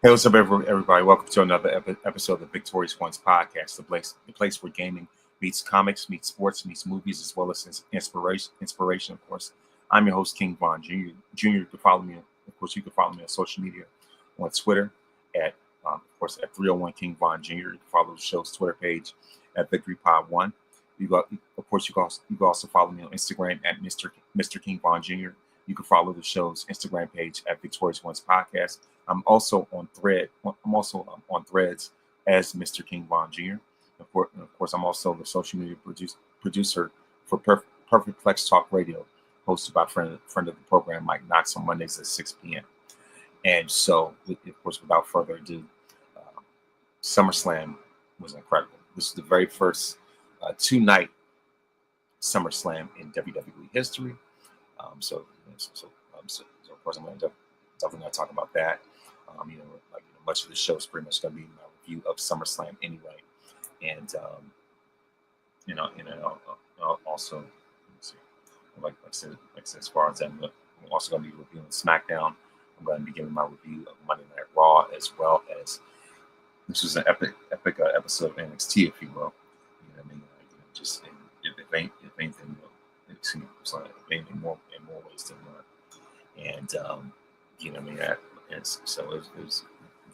Hey, what's up, everybody? Welcome to another episode of the Victorious Ones podcast, the place where gaming meets comics, meets sports, meets movies, as well as inspiration, of course. I'm your host, King Von Jr. You can follow me, of course, you can follow me on social media, on Twitter of course, at 301 King Von Jr. You can follow the show's Twitter page at VictoryPod1. Of course, you can also follow me on Instagram at Mr. King Von Jr. You can follow the show's Instagram page at Victorious Ones Podcast. I'm also on on Threads as Mr. King Von Jr. Of course, I'm also the social media producer for Perfect Flex Talk Radio, hosted by friend of the program Mike Knox on Mondays at 6 p.m. And so, of course, without further ado, SummerSlam was incredible. This is the very first two-night SummerSlam in WWE history. So of course, I'm going to definitely talk about that. Much of the show is pretty much going to be my review of SummerSlam anyway, and also, let's see, like I said, as far as I'm also going to be reviewing SmackDown. I'm going to be giving my review of Monday Night Raw, as well as this was an epic episode of NXT, if you will. You know what I mean? Just if anything, anything more in more ways than one. And so it was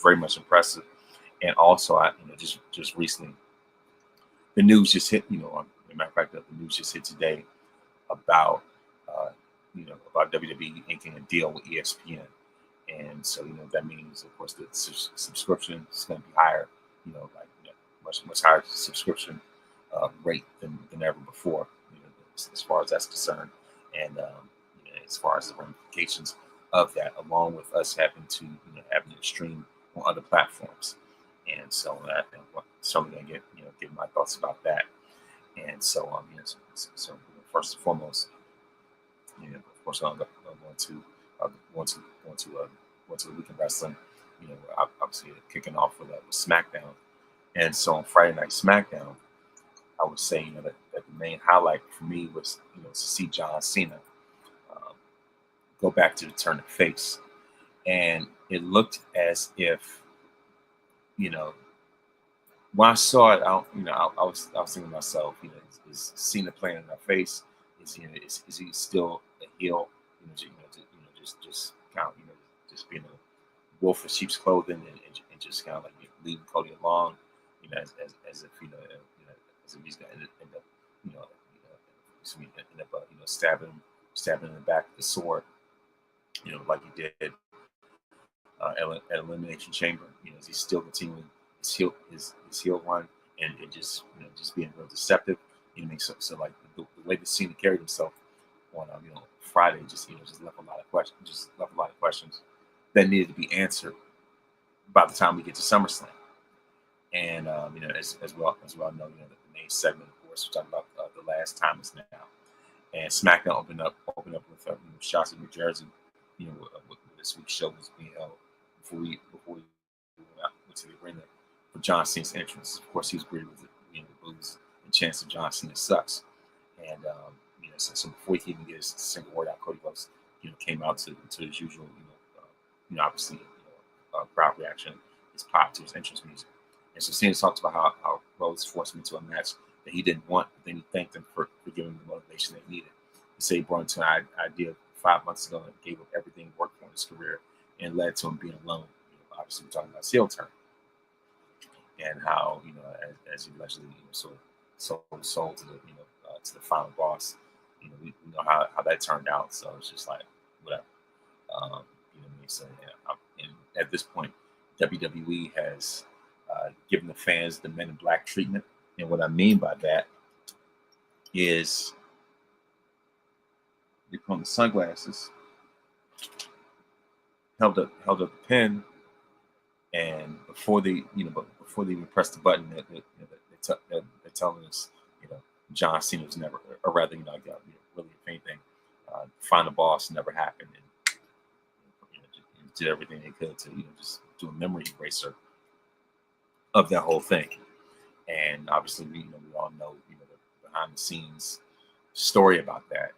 very much impressive. And also, just recently, the news just hit. As a matter of fact, the news just hit today about about WWE inking a deal with ESPN. And so, that means, of course, the subscription is going to be higher, much higher subscription rate than ever before, as far as that's concerned. And, as far as the ramifications of that, along with us having to stream on other platforms. And so I'm going to give my thoughts about that. And so, first and foremost, of course, I'm going to the week in wrestling. Obviously kicking off with SmackDown, and so on Friday Night SmackDown, I would say that the main highlight for me was to see John Cena go back to the turn of face, and it looked as if when I saw it, I was thinking to myself, is Cena playing in our face? Is he still a heel? Just kind of just being a wolf in sheep's clothing and just kind of like leaving Cody along, as if as if he's gonna end up stabbing him in the back with the sword, like he did at Elimination Chamber. Is he still continuing his heel run and just being real deceptive? So like the way that Cena carried himself on Friday just left a lot of questions that needed to be answered by the time we get to SummerSlam. And as well know, the main segment, of course, we're talking about the last time is now. And SmackDown opened up with shots in New Jersey. With this week's show was being held before we went to the arena for John Cena's entrance. Of course, he was greeted with the boos and chants of John Cena sucks. And so before he could even get his single word out, Cody Rhodes came out to his usual obviously crowd reaction, his pop to his entrance music. And so Cena talked about how Rhodes forced him into a match that he didn't want, but then he thanked him for giving him the motivation they needed. He said he brought him to an idea 5 months ago and gave up everything he worked for in his career and led to him being alone. Obviously, we're talking about heel turn and how as he allegedly sort of sold to the final boss. We know how that turned out. So it's just like whatever. So and at this point, WWE has given the fans the Men in Black treatment, and what I mean by that is they put on the sunglasses, held up the pen, and before they even press the button, they're telling us John Cena was never, or rather really if anything, find the boss never happened, and did everything they could to just do a memory eraser of that whole thing. And obviously we all know the behind the scenes story about that,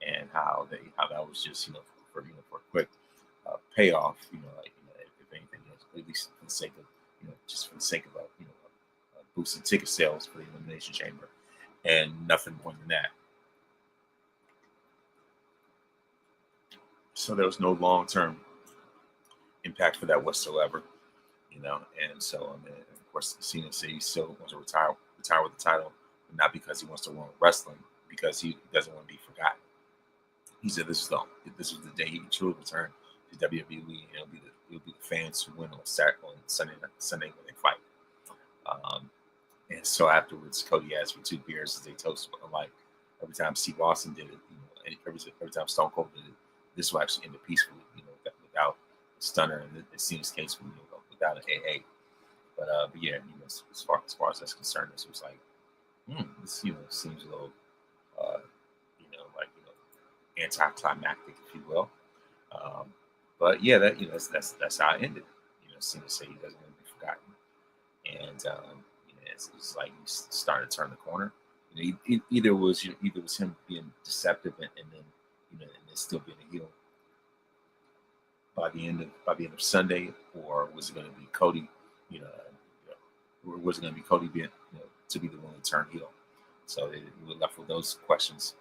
and how that was just for a quick payoff. If anything, at least for the sake of, just for the sake of, boosting ticket sales for the Elimination Chamber, and nothing more than that. So there was no long-term impact for that whatsoever, And so, of course, Cena said he still wants to retire with the title, but not because he wants to run wrestling, because he doesn't want to be forgotten. He said this was the day he truly returned to WWE, and it'll be the fans who win on Sunday when they fight. And so afterwards, Cody asked for 2 beers as they toast. Like every time Steve Austin did it, and every time Stone Cold did it, this will actually end it peacefully, without a stunner. And it seems case without an AA. But yeah, as far as that's concerned, this was like, this seems a little, like anticlimactic, if you will. But yeah, that's how it ended. Cena say he doesn't want to be forgotten, and it's like he's starting to turn the corner. Either it was him being deceptive and then and then still being a heel by the end of Sunday, or was it going to be Cody? Or was it going to be Cody being to be the one to turn heel? So we were left with those questions.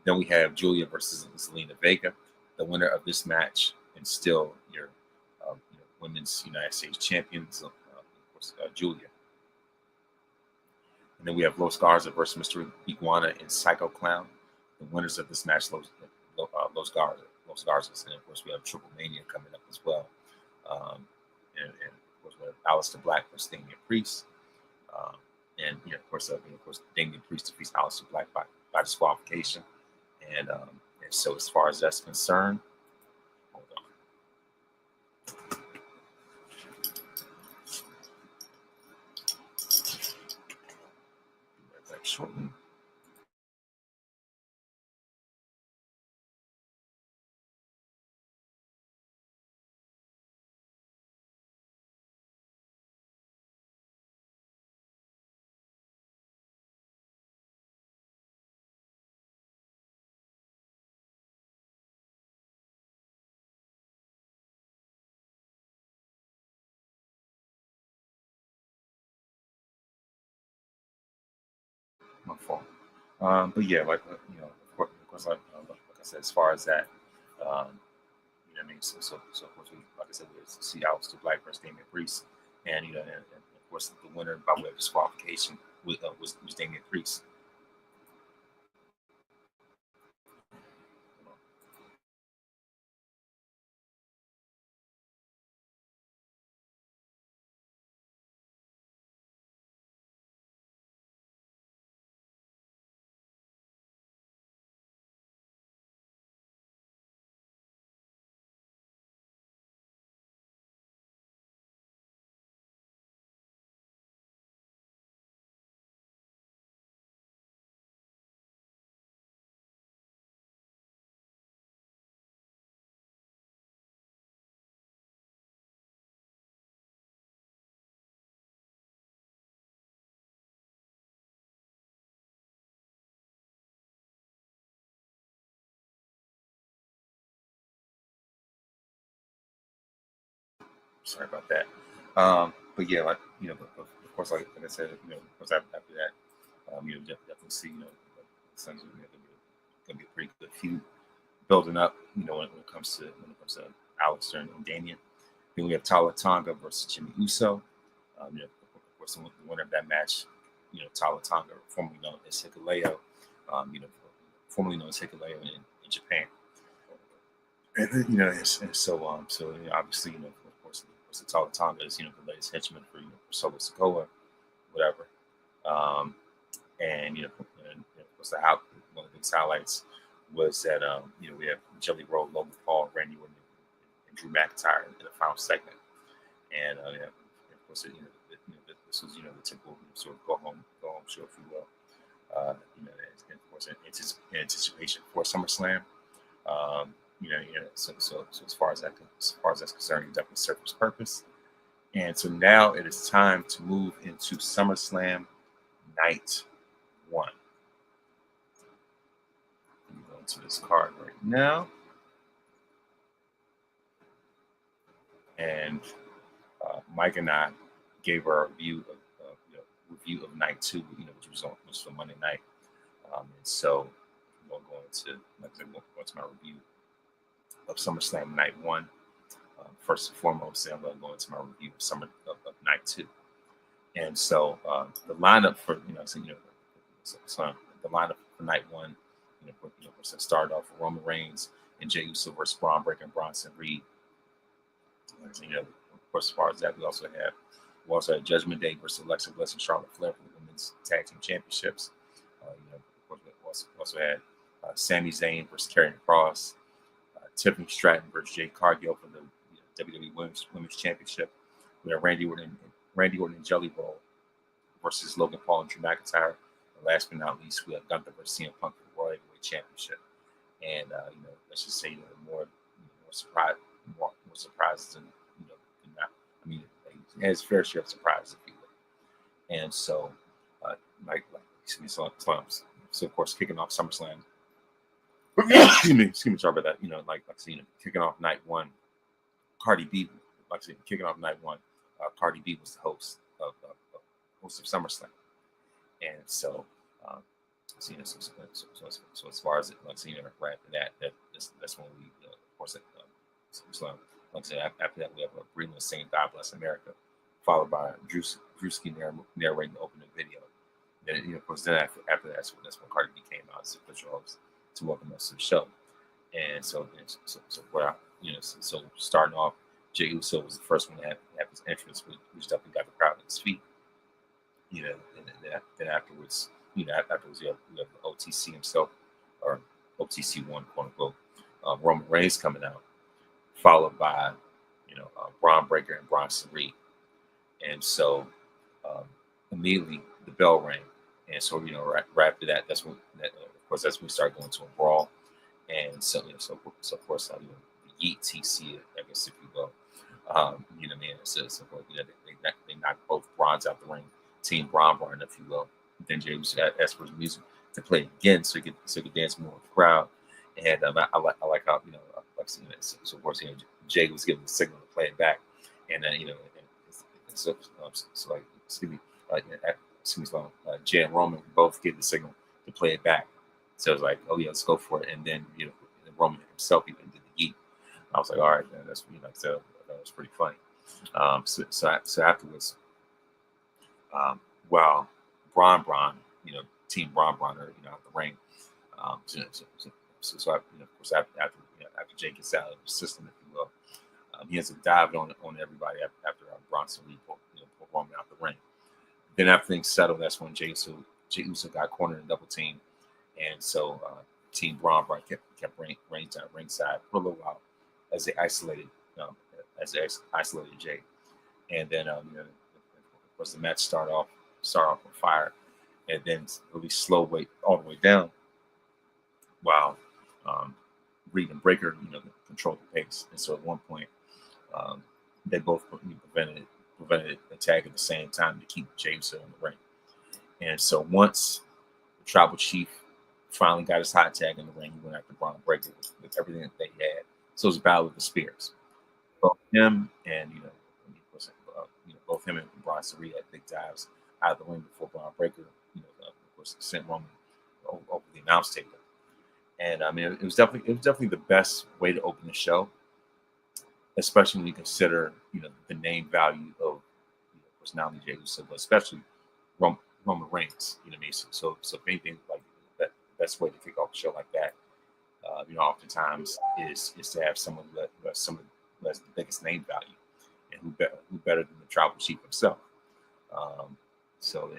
Then we have Julia versus Zelina Vega, the winner of this match, and still your women's United States champions, of course, Julia. And then we have Los Garza versus Mr. Iguana and Psycho Clown, the winners of this match, Los Garzas. And of course, we have Triple Mania coming up as well. And of course, we have Aleister Black versus Damian Priest. And of course, Damian Priest defeats Aleister Black by disqualification. And so, as far as that's concerned, hold on. Be right back shortly. My fault. But yeah, of course, like I said, as far as that, what I mean. So of course, like I said, we see Aleister Black versus Damian Priest, and and of course, the winner by way of disqualification was Damian Priest. Sorry about that. But yeah, of course, like I said, of course, after that, definitely see, Suns are going to be a pretty good feud building up. When it comes to Aleister and Damian. Then we have Tala Tonga versus Jimmy Uso. Of course, the winner of that match, Tala Tonga, formerly known as Hikuleo, formerly known as Hikuleo in Japan. And so obviously, of course, the Tala Tonga is, the latest henchman for, for Solo Sikoa, whatever. And of course, one of the biggest highlights was that, we have Jelly Roll, Logan Paul, Randy Orton, and Drew McIntyre in the final segment. And of course, this was, the typical sort of go home show, if you will. And of course, in anticipation for SummerSlam. So as far as that's concerned, it definitely served its purpose. And so now it is time to move into SummerSlam Night 1. I'm going to this card right now, and Mike and I gave our review of night 2, which was for Monday night. And so we'll go into my review of SummerSlam night 1. First and foremost, I'm going to go into my review of night 2. And so the lineup for so the lineup for night 1, started off with Roman Reigns and Jey Uso versus Braun Breaker and Bronson Reed. Of course, as far as that, we also had Judgment Day versus Alexa Bliss and Charlotte Flair for the Women's Tag Team Championships. Of course, we also had Sami Zayn versus Karrion Kross, Tiffany Stratton versus Jade Cargill for the WWE Women's Championship. We had Randy Orton and Jelly Roll versus Logan Paul and Drew McIntyre. And last but not least, we had Gunther versus CM Punk for the Royal Heavyweight Championship. And let's just say more surprises than not. I mean, it has fair share of surprises, if you will. And so, so of course, kicking off SummerSlam. excuse me, sorry about that. Kicking off night 1, Cardi B. Kicking off night 1, Cardi B was the host of SummerSlam, and so so as far as right after that's when we of course after that we have Breland saying "God Bless America," followed by Drewski narrating the opening video. Then of course after that's when Cardi B came out as the official host to welcome us to the show. And so starting off, Jey Uso was the first one to have his entrance, which definitely got the crowd on his feet. And then afterwards, you have the OTC himself, or OTC1, quote unquote, Roman Reigns coming out, followed by Braun Breaker and Bronson Reed. And so immediately the bell rang, and so right after that, that's when we start going to a brawl. And so of course, the Yeet TC, I guess, if you will, they knocked both Brons out the ring, Team Braun, if you will. Then Jey asked for his music to play again, so he could dance more with the crowd. And I like how so of course Jey was giving the signal to play it back, and then Jey and Roman both gave the signal to play it back. So I was like, oh yeah, let's go for it. And then Roman himself even did the Yeet. I was like, all right, man, that's so that was pretty funny. So afterwards, while Braun, Team Braun are out the ring. So of course after Jey gets out of the system, if you will, he ends up diving on everybody after Bronson Reed pulled Roman out the ring. Then after things settled, that's when Jey Uso got cornered and double teamed. And so Team Braun kept Reigns at ringside for a little while as they isolated Jey. And then of course the match started off on fire, and then really slow all the way down while Reed and Breaker controlled the pace. And so at one point they both prevented a tag at the same time to keep Jey Uso in the ring. And so once the Tribal Chief finally got his hot tag in the ring, he went after Braun Breaker with everything that they had. So it was a battle of the spears. Both him and both him and Bronson Reed had big dives out of the ring before Braun Breaker, of course, sent Roman over the announce table. And I mean, it was definitely the best way to open the show, especially when you consider the name value of course not only Jey Uso but especially Roman Reigns. You know what I mean? So if anything, like that, the best way to kick off a show like that, oftentimes is to have someone who has the biggest name value, and who better than the Tribal Chief himself. So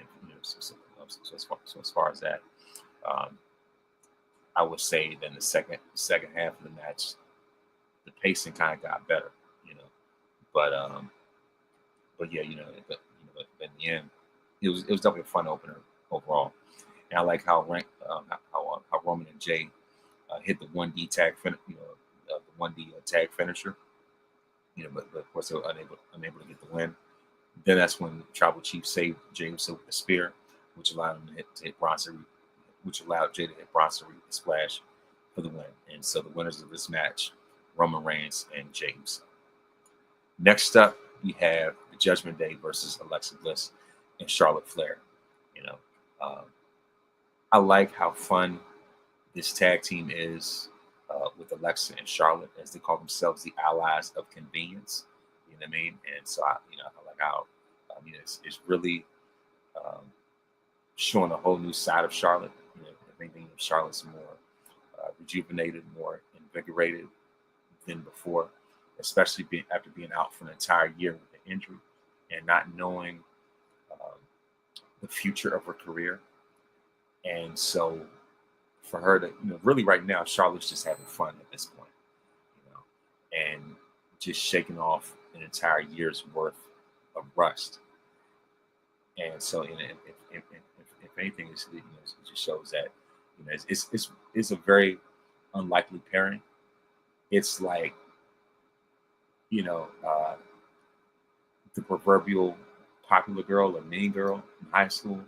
as far as that, I would say then the second half of the match, the pacing kind of got better, but yeah, but in the end, it was definitely a fun opener overall. And I like how Roman and Jey hit the 1D tag the 1D tag finisher, but of course they were unable to get the win. Then that's when the Tribal Chief saved Jey Uso with the spear, which allowed him to hit Bronson Reed, which allowed Jey to hit Bronson Reed with the splash for the win. And so the winners of this match, Roman Reigns and Jey Uso. Next up, we have the Judgment Day versus Alexa Bliss and Charlotte Flair. You know, um, I like how fun this tag team is with Alexa and Charlotte, as they call themselves the allies of convenience. You know what I mean? And so I like how it's really um, showing a whole new side of Charlotte. You know, if anything, Charlotte's more rejuvenated, more invigorated than before, especially after being out for an entire year with an injury and not knowing um, the future of her career. And so for her to, really right now, Charlotte's just having fun at this point, you know, and just shaking off an entire year's worth of rust. And so, if anything, it just shows that, it's a very unlikely pairing. It's like, you know, uh, the proverbial popular girl or mean girl in high school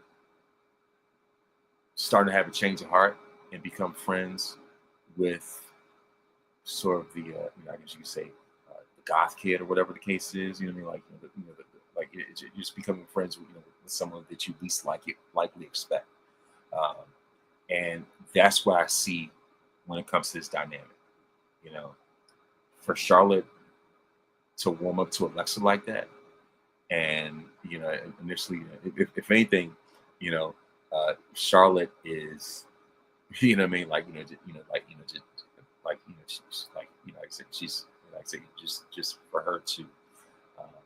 starting to have a change of heart and become friends with sort of I guess you could say, the goth kid or whatever the case is. You know what I mean? Like, like it's just becoming friends with, with someone that you least likely expect. Um, and that's what I see when it comes to this dynamic. You know, for Charlotte to warm up to Alexa like that, and initially, if anything, Charlotte is, you know what I mean, like just like she's like like I said, she's like I said, just for her to um,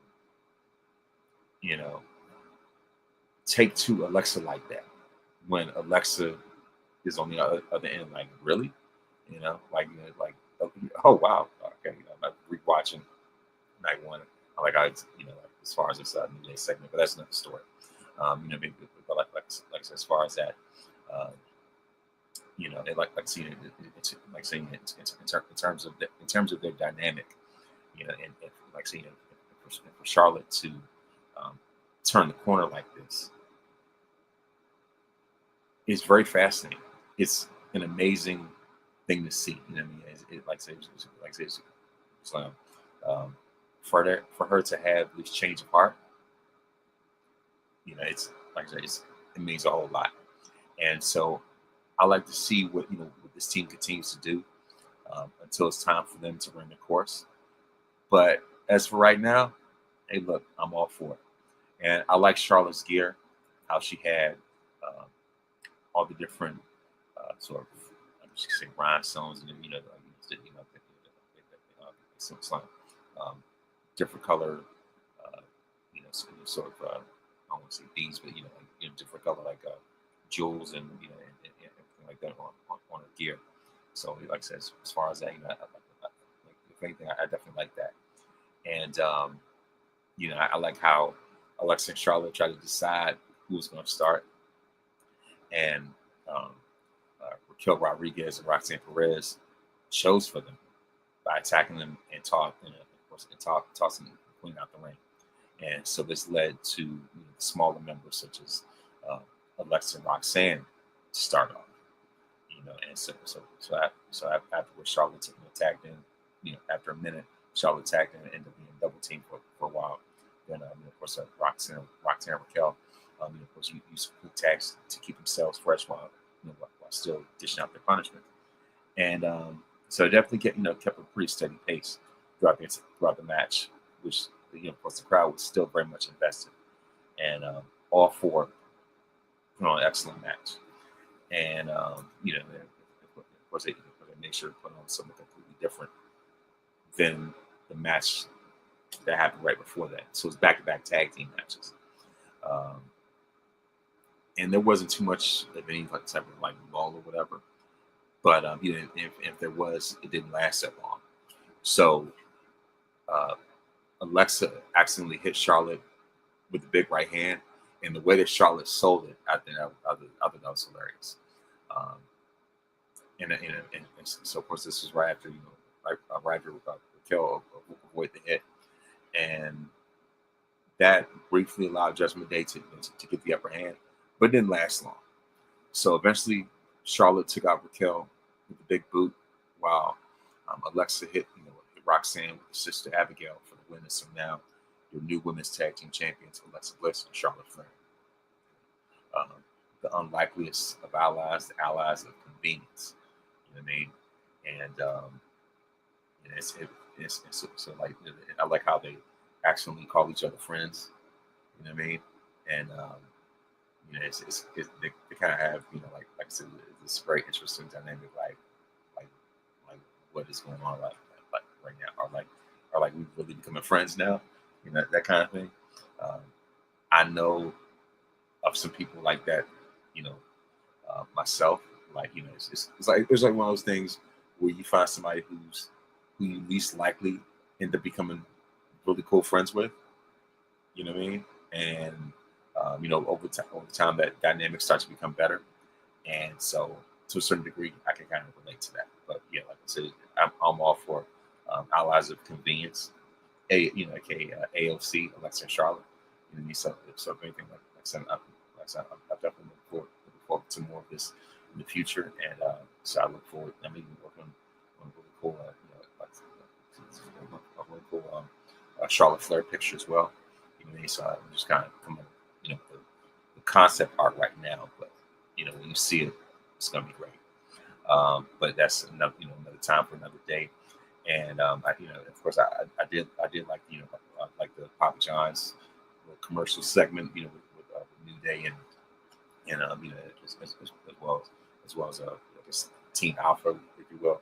you know take to Alexa like that when Alexa is on the other end, like really, like oh wow, okay, I'm rewatching night one. I like I like as far as this New Day segment, but that's another story. But like I said, as far as that, uh, and like seeing it's like seeing it in terms of their dynamic, and like seeing it for Charlotte to um, turn the corner like this is very fascinating. It's an amazing thing to see. You know what I mean? Like I say, like I say, so, for her to have this change of heart, it's like I said, it means a whole lot. And so I like to see what this team continues to do until it's time for them to run the course. But as for right now, hey, look, I'm all for it. And I like Charlotte's gear, how she had um, all the different sort of, I guess you could say, rhinestones, and some um, different color, sort of, I don't want to say beads, but different color like jewels and and everything like that on her gear. So, like I said, as far as that, if anything, I definitely like that. And I like how Alexa and Charlotte try to decide who's going to start, and um, Raquel Rodriguez and Roxanne Perez chose for them by attacking them and tossing the queen out the ring. And so this led to smaller members such as Alexa and Roxanne to start off. And so afterwards, Charlotte attacked in. After a minute, Charlotte attacked and ended up being double teamed for a while. Then, of course, Roxanne and Raquel, of course, use quick tags to keep themselves fresh while still dishing out their punishment. And so it definitely kept a pretty steady pace throughout the match, which of course the crowd was still very much invested, and all for an excellent match. And of course they make sure to put on something completely different than the match that happened right before that. So it's back-to-back tag team matches. Um, and there wasn't too much of any type of like lull or whatever. But if there was, it didn't last that long. So uh, Alexa accidentally hit Charlotte with the big right hand, and the way that Charlotte sold it, I think that was hilarious. Um, and so of course this was right after right after Raquel avoided the hit, and that briefly allowed Judgment Day to get the upper hand, but it didn't last long. So eventually, Charlotte took out Raquel with the big boot, while Alexa hit Roxanne with her sister Abigail for the win. And so now your new women's tag team champions, Alexa Bliss and Charlotte Flair. Um, the unlikeliest of allies, the allies of convenience. You know what I mean? And so like I like how they actually call each other friends. You know what I mean? And they kind of have like I said, this very interesting dynamic, like like what is going on like right now, or like we've really becoming friends now, that kind of thing. Um, I know of some people like that, you know, myself. Like it's like one of those things where you find somebody who you least likely end up becoming really cool friends with. You know what I mean? And over time that dynamic starts to become better. And so, to a certain degree, I can kind of relate to that. But yeah, like I said, I'm all for allies of convenience. Aka AOC, Alexa and Charlotte. So if anything, like I said, I'm definitely looking forward to more of this in the future. And so I look forward. I'm even working on really cool, a really cool Charlotte Flair picture as well. So I'm just kind of coming, the concept art right now, but when you see it, it's gonna be great. But that's another time for another day. And of course, I did like like the Papa John's little commercial segment, with New Day and as well as I guess Team Alpha, if you will.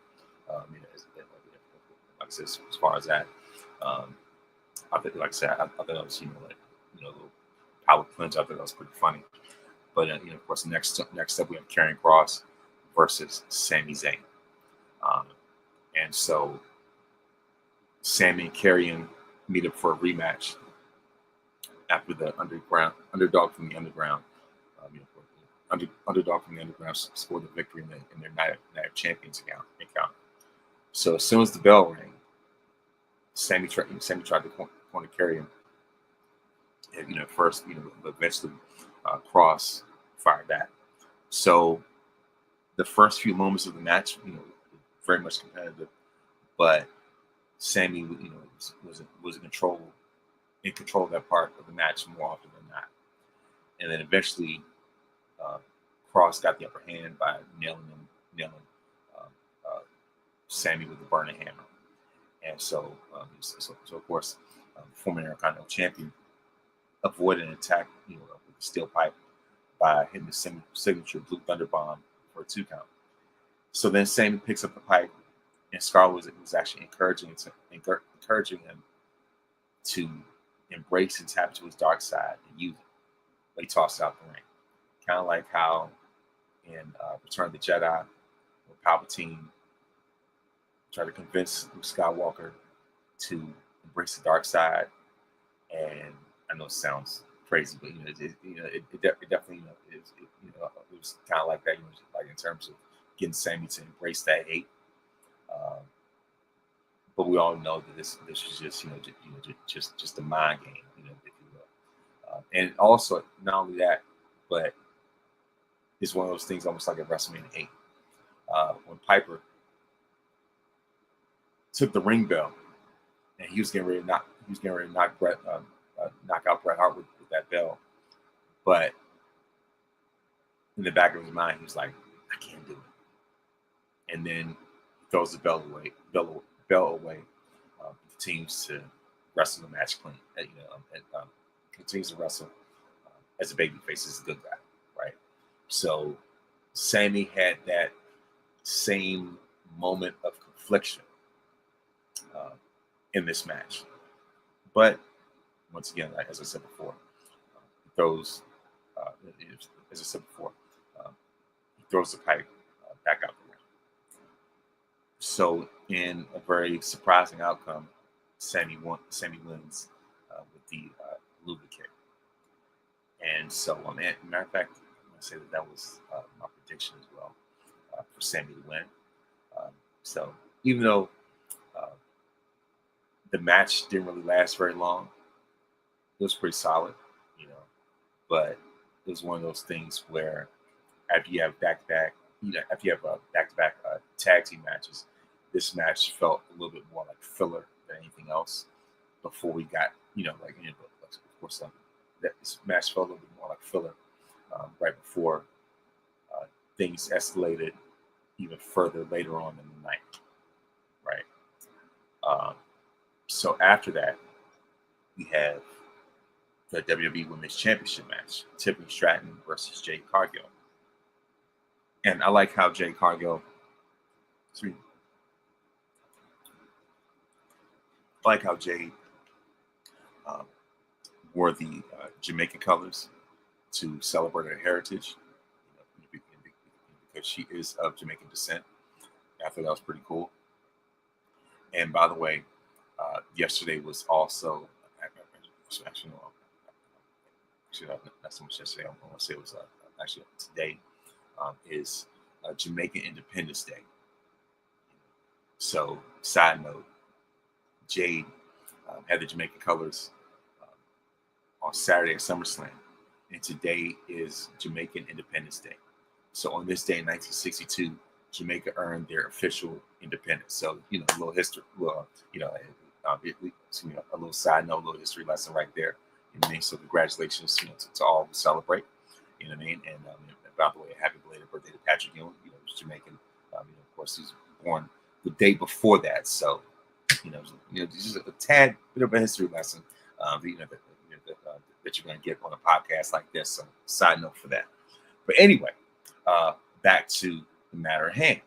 Like I said, as far as that, um, I think, like I said, I thought that was a little power clinch. I thought that was pretty funny. But of course, next up we have Karrion Kross versus Sami Zayn, um, and so Sami and Karrion meet up for a rematch after the underdog from the underground, underdog from the underground scored the victory in their night of champions encounter. So as soon as the bell rang, Sami tried to corner Karrion, and first, but eventually Kross fired back. So the first few moments of the match, very much competitive, but Sami, was in control of that part of the match more often than not. And then eventually, uh, Kross got the upper hand by nailing uh, uh, Sami with the burning hammer. And so of course, the former Intercontinental Champion avoided an attack, with the steel pipe by hitting the signature Blue Thunder Bomb for a 2 count. So then Sami picks up the pipe, and Scarlett was actually encouraging him to embrace and tap into his dark side and use it. But he tossed out the ring, kind of like how in Return of the Jedi, where Palpatine tried to convince Luke Skywalker to embrace the dark side. And I know it sounds crazy, but it definitely it was kind of like that, like in terms of getting Sami to embrace that hate. Um, but we all know that this is just a mind game, if you will. And also, not only that, but it's one of those things almost like at WrestleMania 8, when Piper took the ring bell and he was getting ready to knock out Bret Hart with that bell, but in the back of his mind, he was like, I can't do it. And then he throws the bell away, continues to wrestle the match clean, continues to wrestle as a babyface, as a good guy, right? So Sami had that same moment of confliction in this match. But once again, as I said before, he throws, as I said before, he throws the pipe back out the ring. So in a very surprising outcome, Sami wins with the Luda kick. And so, matter of fact, I'm going to say that was my prediction as well, for Sami to win. So even though the match didn't really last very long, it was pretty solid, but it was one of those things where after you have back-to-back tag team matches, this match felt a little bit more like filler than anything else. before we got, of course, that this match felt a little bit more like filler right before things escalated even further later on in the night, right? So after that, we have the WWE Women's Championship match, Tiffany Stratton versus Jade Cargill. And I like how Jade Cargill, Jade wore the Jamaican colors to celebrate her heritage, because she is of Jamaican descent. I thought that was pretty cool. And by the way, yesterday was also actually not so much yesterday. I want to say it was actually today is Jamaican Independence Day. So, side note, Jade had the Jamaican colors on Saturday at Summerslam, and today is Jamaican Independence Day. So on this day in 1962, Jamaica earned their official independence. So, a little history, a little side note, a little history lesson right there. You know what I mean? So congratulations, to all who celebrate. You know what I mean? And by the way, happy belated birthday to Patrick Ewing. Who's Jamaican. Of course, he's born the day before that. So, just a tad bit of a history lesson. That you're going to get on a podcast like this. So, side note for that. But anyway, back to the matter at hand.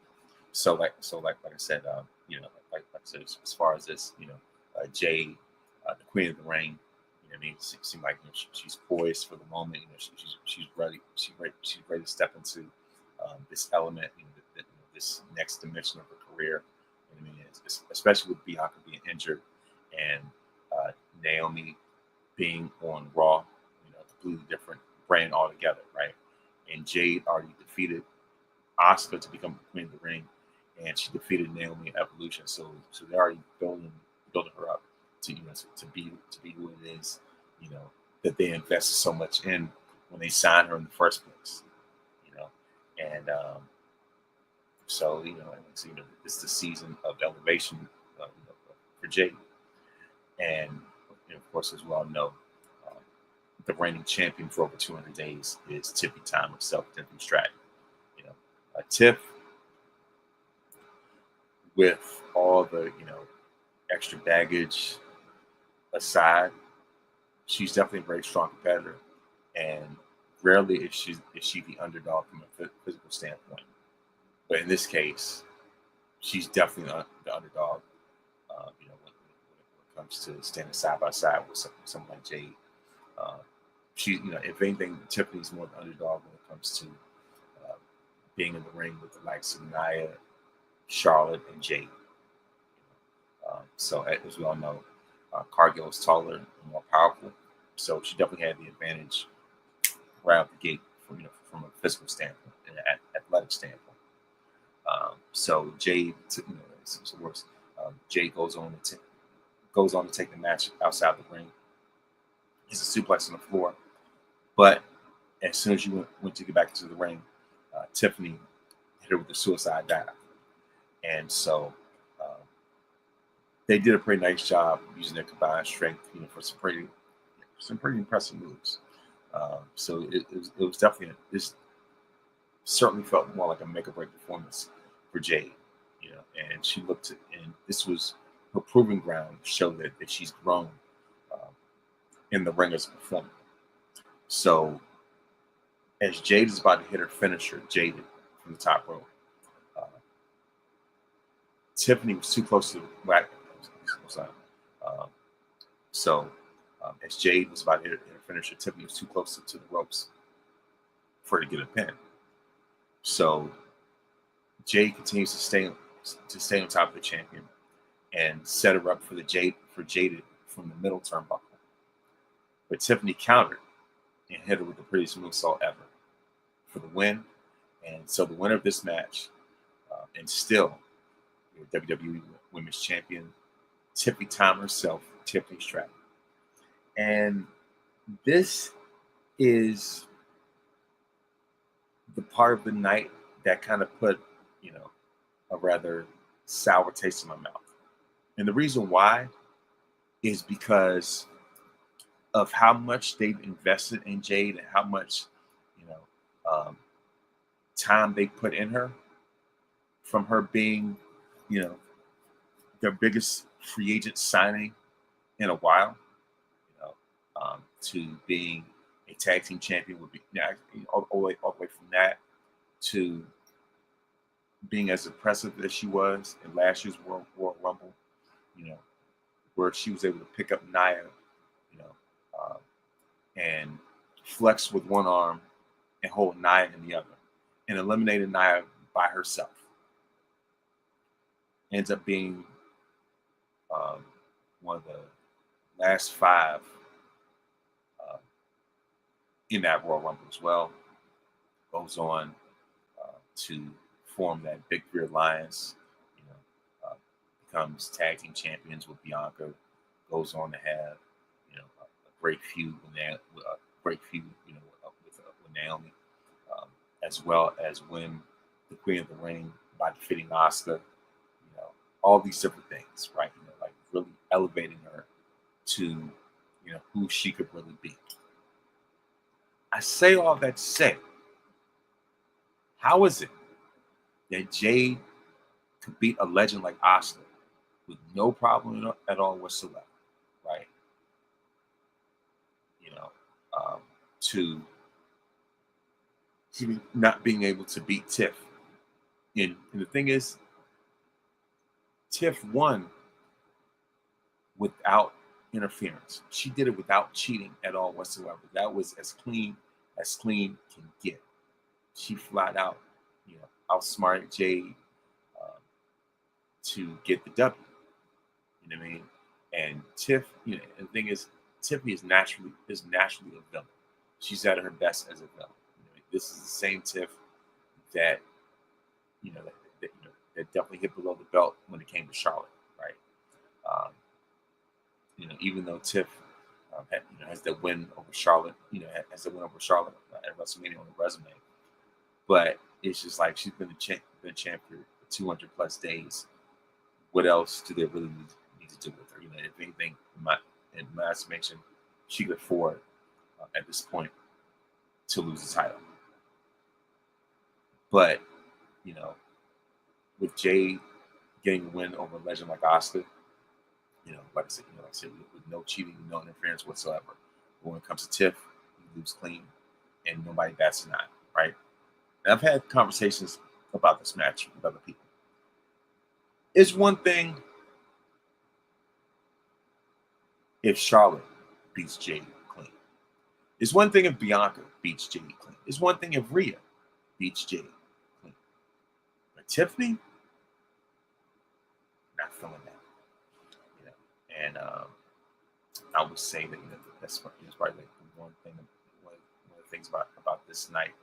So like I said, like I said, as far as this, Jade, the Queen of the Ring, seems like she's poised for the moment. She's ready. She's ready to step into this element, this next dimension of her career. Especially with Bianca being injured and Naomi being on Raw, a completely different brand altogether, right? And Jade already defeated Asuka to become Queen of the Ring, and she defeated Naomi in Evolution. So they're already building her up to to be who it is, that they invested so much in when they signed her in the first place, and so it's the season of elevation for Jade, and of course, as we all know, the reigning champion for over 200 days is Tiffany Time herself, Tiffany Stratton. Tiff, with all the extra baggage aside, she's definitely a very strong competitor, and rarely is she the underdog from a physical standpoint. But in this case, she's definitely the underdog. When it comes to standing side by side with someone like Jade. She, if anything, Tiffany's more the underdog when it comes to being in the ring with the likes of Nia, Charlotte, and Jade. So as we all know, Cargill is taller and more powerful, so she definitely had the advantage right out the gate from a physical standpoint and an athletic standpoint. So Jade, it's worse. Jade goes on to take the match outside the ring. It's a suplex on the floor, but as soon as you went to get back into the ring, Tiffany hit her with the suicide dive, and so they did a pretty nice job using their combined strength, for some pretty impressive moves. So it was definitely this certainly felt more like a make or break performance for Jade, and she looked and this was her proving ground to show that she's grown in the ring as a performer. So as Jade is about to hit her finisher, Jaded from the top rope, Tiffany was too close to the whack. As Jade was about to hit her finisher, Tiffany was too close to the ropes for her to get a pin. So Jade continues to stay on top of the champion and set her up for Jaded from the middle turnbuckle. But Tiffany countered and hit her with the prettiest moonsault ever for the win. And so the winner of this match, and still WWE Women's Champion, Tiffany Time herself, Tiffany Stratton. And this is the part of the night that kind of put, a rather sour taste in my mouth. And the reason why is because of how much they've invested in Jade and how much, you know, time they put in her, from her being, you know, their biggest free agent signing in a while, you know, to being a tag team champion would be, you know, all the way from that to being as impressive as she was in last year's World Rumble, you know, where she was able to pick up Nia, you know, and flex with one arm and hold Nia in the other, and eliminated Nia by herself. Ends up being one of the last 5 in that Royal Rumble as well. Goes on to form that Big Three Alliance. You know, becomes tag team champions with Bianca. Goes on to have, you know, a great feud with with Naomi, as well as win the Queen of the Ring by defeating Asuka. You know, all these different things, right? You know, like really elevating her to, you know, who she could really be. I say all that to say, how is it that Jade could beat a legend like Asuka with no problem at all whatsoever, right? You know, to not being able to beat Tiff. And the thing is, Tiff won without interference. She did it without cheating at all whatsoever. That was as clean can get. She flat out, you know, outsmarted Jade to get the W. You know what I mean? And Tiff, you know, and the thing is, Tiffany is naturally a villain. She's at her best as a villain. You know, this is the same Tiff that, you know, that definitely hit below the belt when it came to Charlotte, right? You know, even though Tiff has that win over Charlotte, you know, has the win over Charlotte at WrestleMania on the resume, but it's just like she's been a champ for 200 plus days. What else do they really need to do with her? You know, if anything, in my estimation, she could afford at this point to lose the title. But, you know, with Jade getting a win over a legend like Asuka, you know, like I said, with no cheating, no interference whatsoever. But when it comes to Tiff, you lose clean, and nobody bats an eye, right? And I've had conversations about this match with other people. It's one thing if Charlotte beats Jade clean. It's one thing if Bianca beats Jade clean. It's one thing if Rhea beats Jade clean. But Tiffany, not feeling that. You know, and I would say that, you know, that's probably like one of the things about this night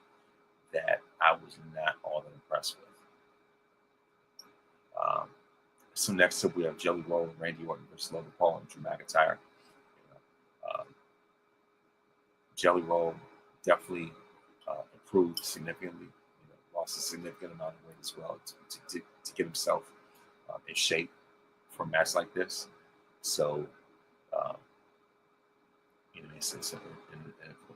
that I was not all that impressed with. So next up we have Jelly Roll and Randy Orton versus Logan Paul and Drew McIntyre. Jelly Roll definitely improved significantly. You know, lost a significant amount of weight as well to get himself in shape for a match like this. So, you know,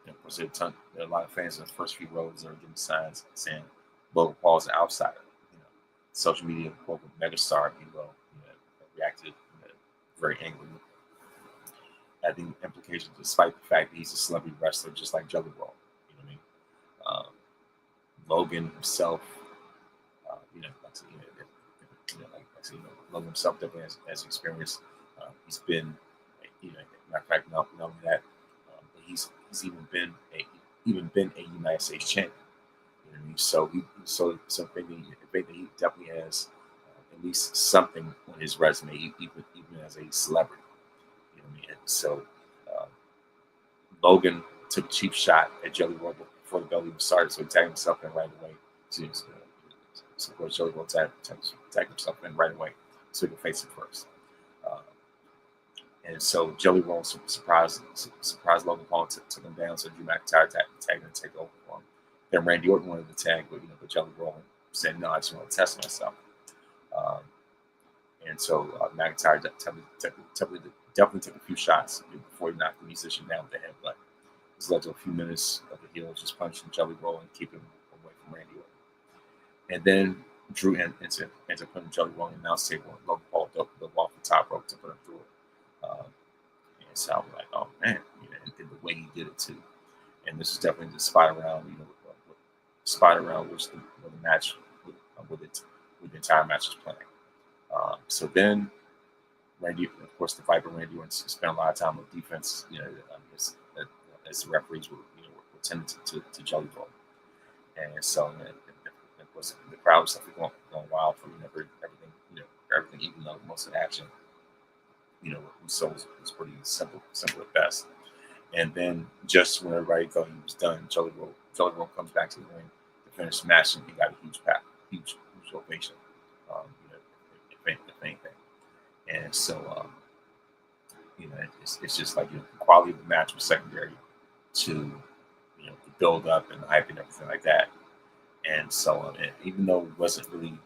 of course, there are a lot of fans in the first few rows that are giving signs saying Logan Paul's an outsider. You know, social media, quote, megastar, if you will, you know, reacted very angrily at the implications, despite the fact that he's a celebrity wrestler, just like Jelly Roll. You know what I mean? Logan himself, you know, Logan himself definitely has experience. He's been, you know, matter of fact, not only that, but he's even been a United States champion. You know what I mean? So I think that he definitely has at least something on his resume, even as a celebrity. You know what I mean? And so Logan took a cheap shot at Jelly Roll before the bell even started, so he tagged himself in right away. So of course, Jelly Roll tagged himself in right away so he could face him first. And so Jelly Roll surprised Logan Paul, took him down. So Drew McIntyre tagged and take over for him. Then Randy Orton wanted to tag, but Jelly Roll said, "No, I just want to test myself." And so McIntyre definitely took a few shots before he knocked the musician down with the headbutt. This led to a few minutes of the heel just punching Jelly Roll and keeping him away from Randy Orton. And then Drew ends up putting Jelly Roll on the announce table, and Logan Paul dove off the top rope to put him through it. And so I was like, oh man, and the way he did it too. And this is definitely the spot around, which the match with the entire match was playing. So then Randy, of course, the Viper Randy Orton spent a lot of time on defense. As the referees were tending to Jelly Roll, and so of course the crowd was definitely going wild for everything, even though most of the action, we saw was pretty simple at best. And then just when everybody thought he was done, Jelly Roll comes back to the ring to finish the match, and he got a huge ovation. If anything. And so, it's just like the quality of the match was secondary to, the build up and the hype and everything like that. And so, even though it wasn't really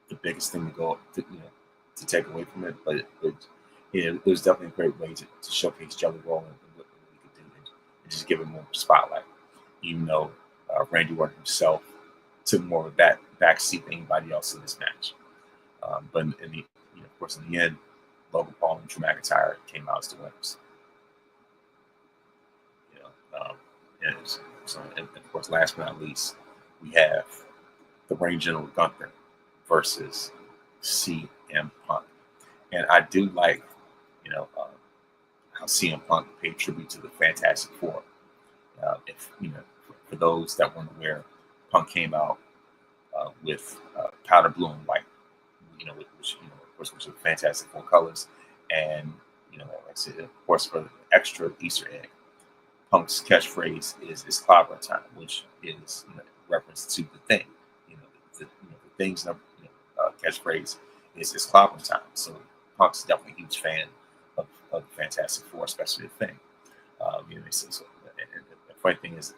the biggest thing to take away from it, but it was definitely a great way to showcase Jelly Roll and what he could do and just give him more spotlight. Even though Randy Orton himself took more of that backseat than anybody else in this match. But of course, in the end, Logan Paul and Drew McIntyre came out as the winners. And of course, last but not least, we have the Ring General Gunther versus CM Punk. And I do like, how CM Punk paid tribute to the Fantastic Four. For those that weren't aware, Punk came out with powder blue and white, which are Fantastic Four colors, and like I said, of course, for the extra Easter egg, Punk's catchphrase is "Clobber Time," which is reference to the Thing. The Thing's catchphrase is "Clobber Time." So Punk's definitely a huge fan of the Fantastic Four, especially the Thing. And the funny thing is,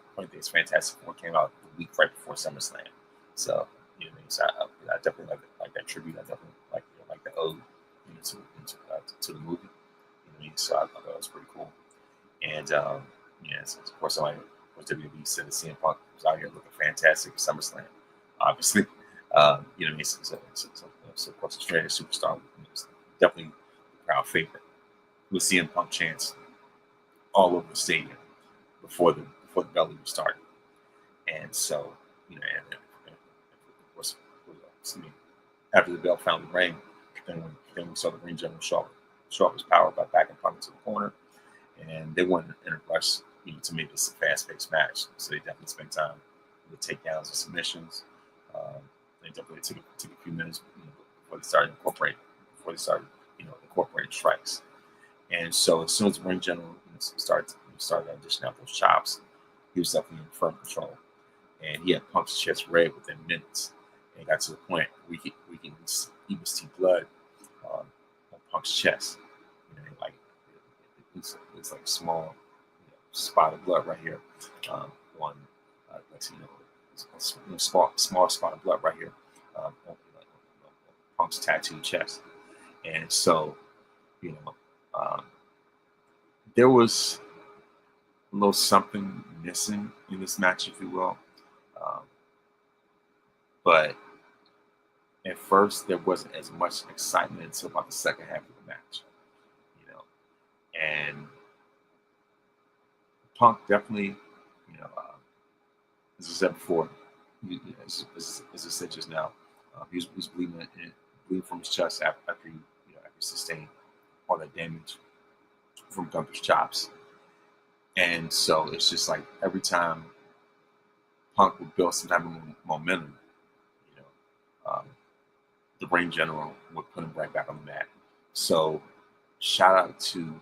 Fantastic Four came out the week right before SummerSlam. So so I definitely like that tribute. I definitely like the ode to the movie. So I thought that was pretty cool. And so of course, WWE said that CM Punk was out here looking fantastic at SummerSlam. Obviously, so of course, Australian superstar was definitely the crowd favorite. With CM Punk chants all over the stadium before the bell even started. And so, and of course, after the bell found the ring, then we saw the Ring General show up his power by backing Punk into the corner, and they wanted in a rush, to make this a fast-paced match. So they definitely spent time with takedowns and submissions. They definitely took a few minutes before they started incorporating strikes. And so as soon as the Ring General started dishing out those chops, he was definitely in firm control. And he had Punk's chest red within minutes. And it got to the point where we can even see blood on Punk's chest. It's like a small spot of blood right here on small spot of blood right here on Punk's tattooed chest. And so, there was a little something missing in this match, if you will. But at first, there wasn't as much excitement until about the second half of the match. And Punk definitely, as I said before, as I said just now, he was bleeding from his chest after he sustained all that damage from Gunther's chops. And so it's just like every time Punk would build some type of momentum, the Ring General would put him right back on the mat. So shout out to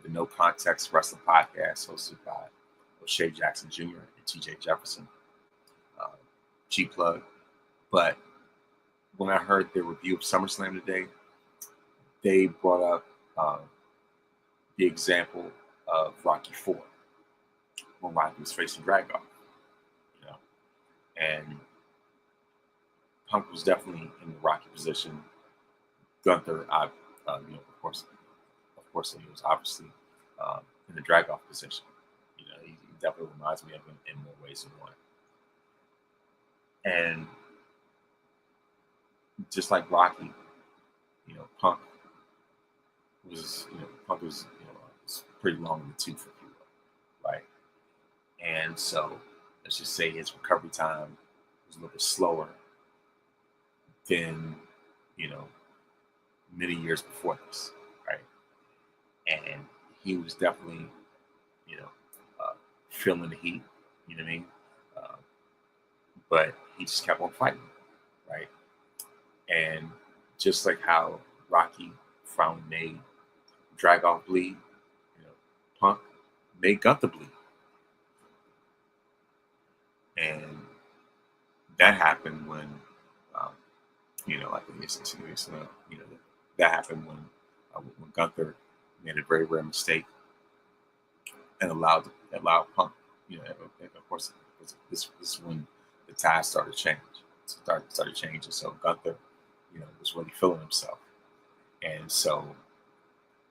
the No Context Wrestling Podcast hosted by O'Shea Jackson Jr. and TJ Jefferson. G-plug. But when I heard their review of SummerSlam today, they brought up the example of Rocky IV when Rocky was facing Drago. And Punk was definitely in the Rocky position Gunther, of course, he was obviously in the drag off position. He definitely reminds me of him in more ways than one. And just like Rocky, Punk was, was pretty long in the tooth, if you will, right? And so let's just say his recovery time was a little bit slower than, many years before this, right? And he was definitely, you know, feeling the heat, you know what I mean? Uh, but he just kept on fighting, right? And just like how Rocky finally made Dragoff bleed, Punk made Gunther bleed. And that happened when, um, like that happened when Gunther made a very rare mistake and allowed Punk, and of course, this is when the tide started changing. So Gunther, was really feeling himself, and so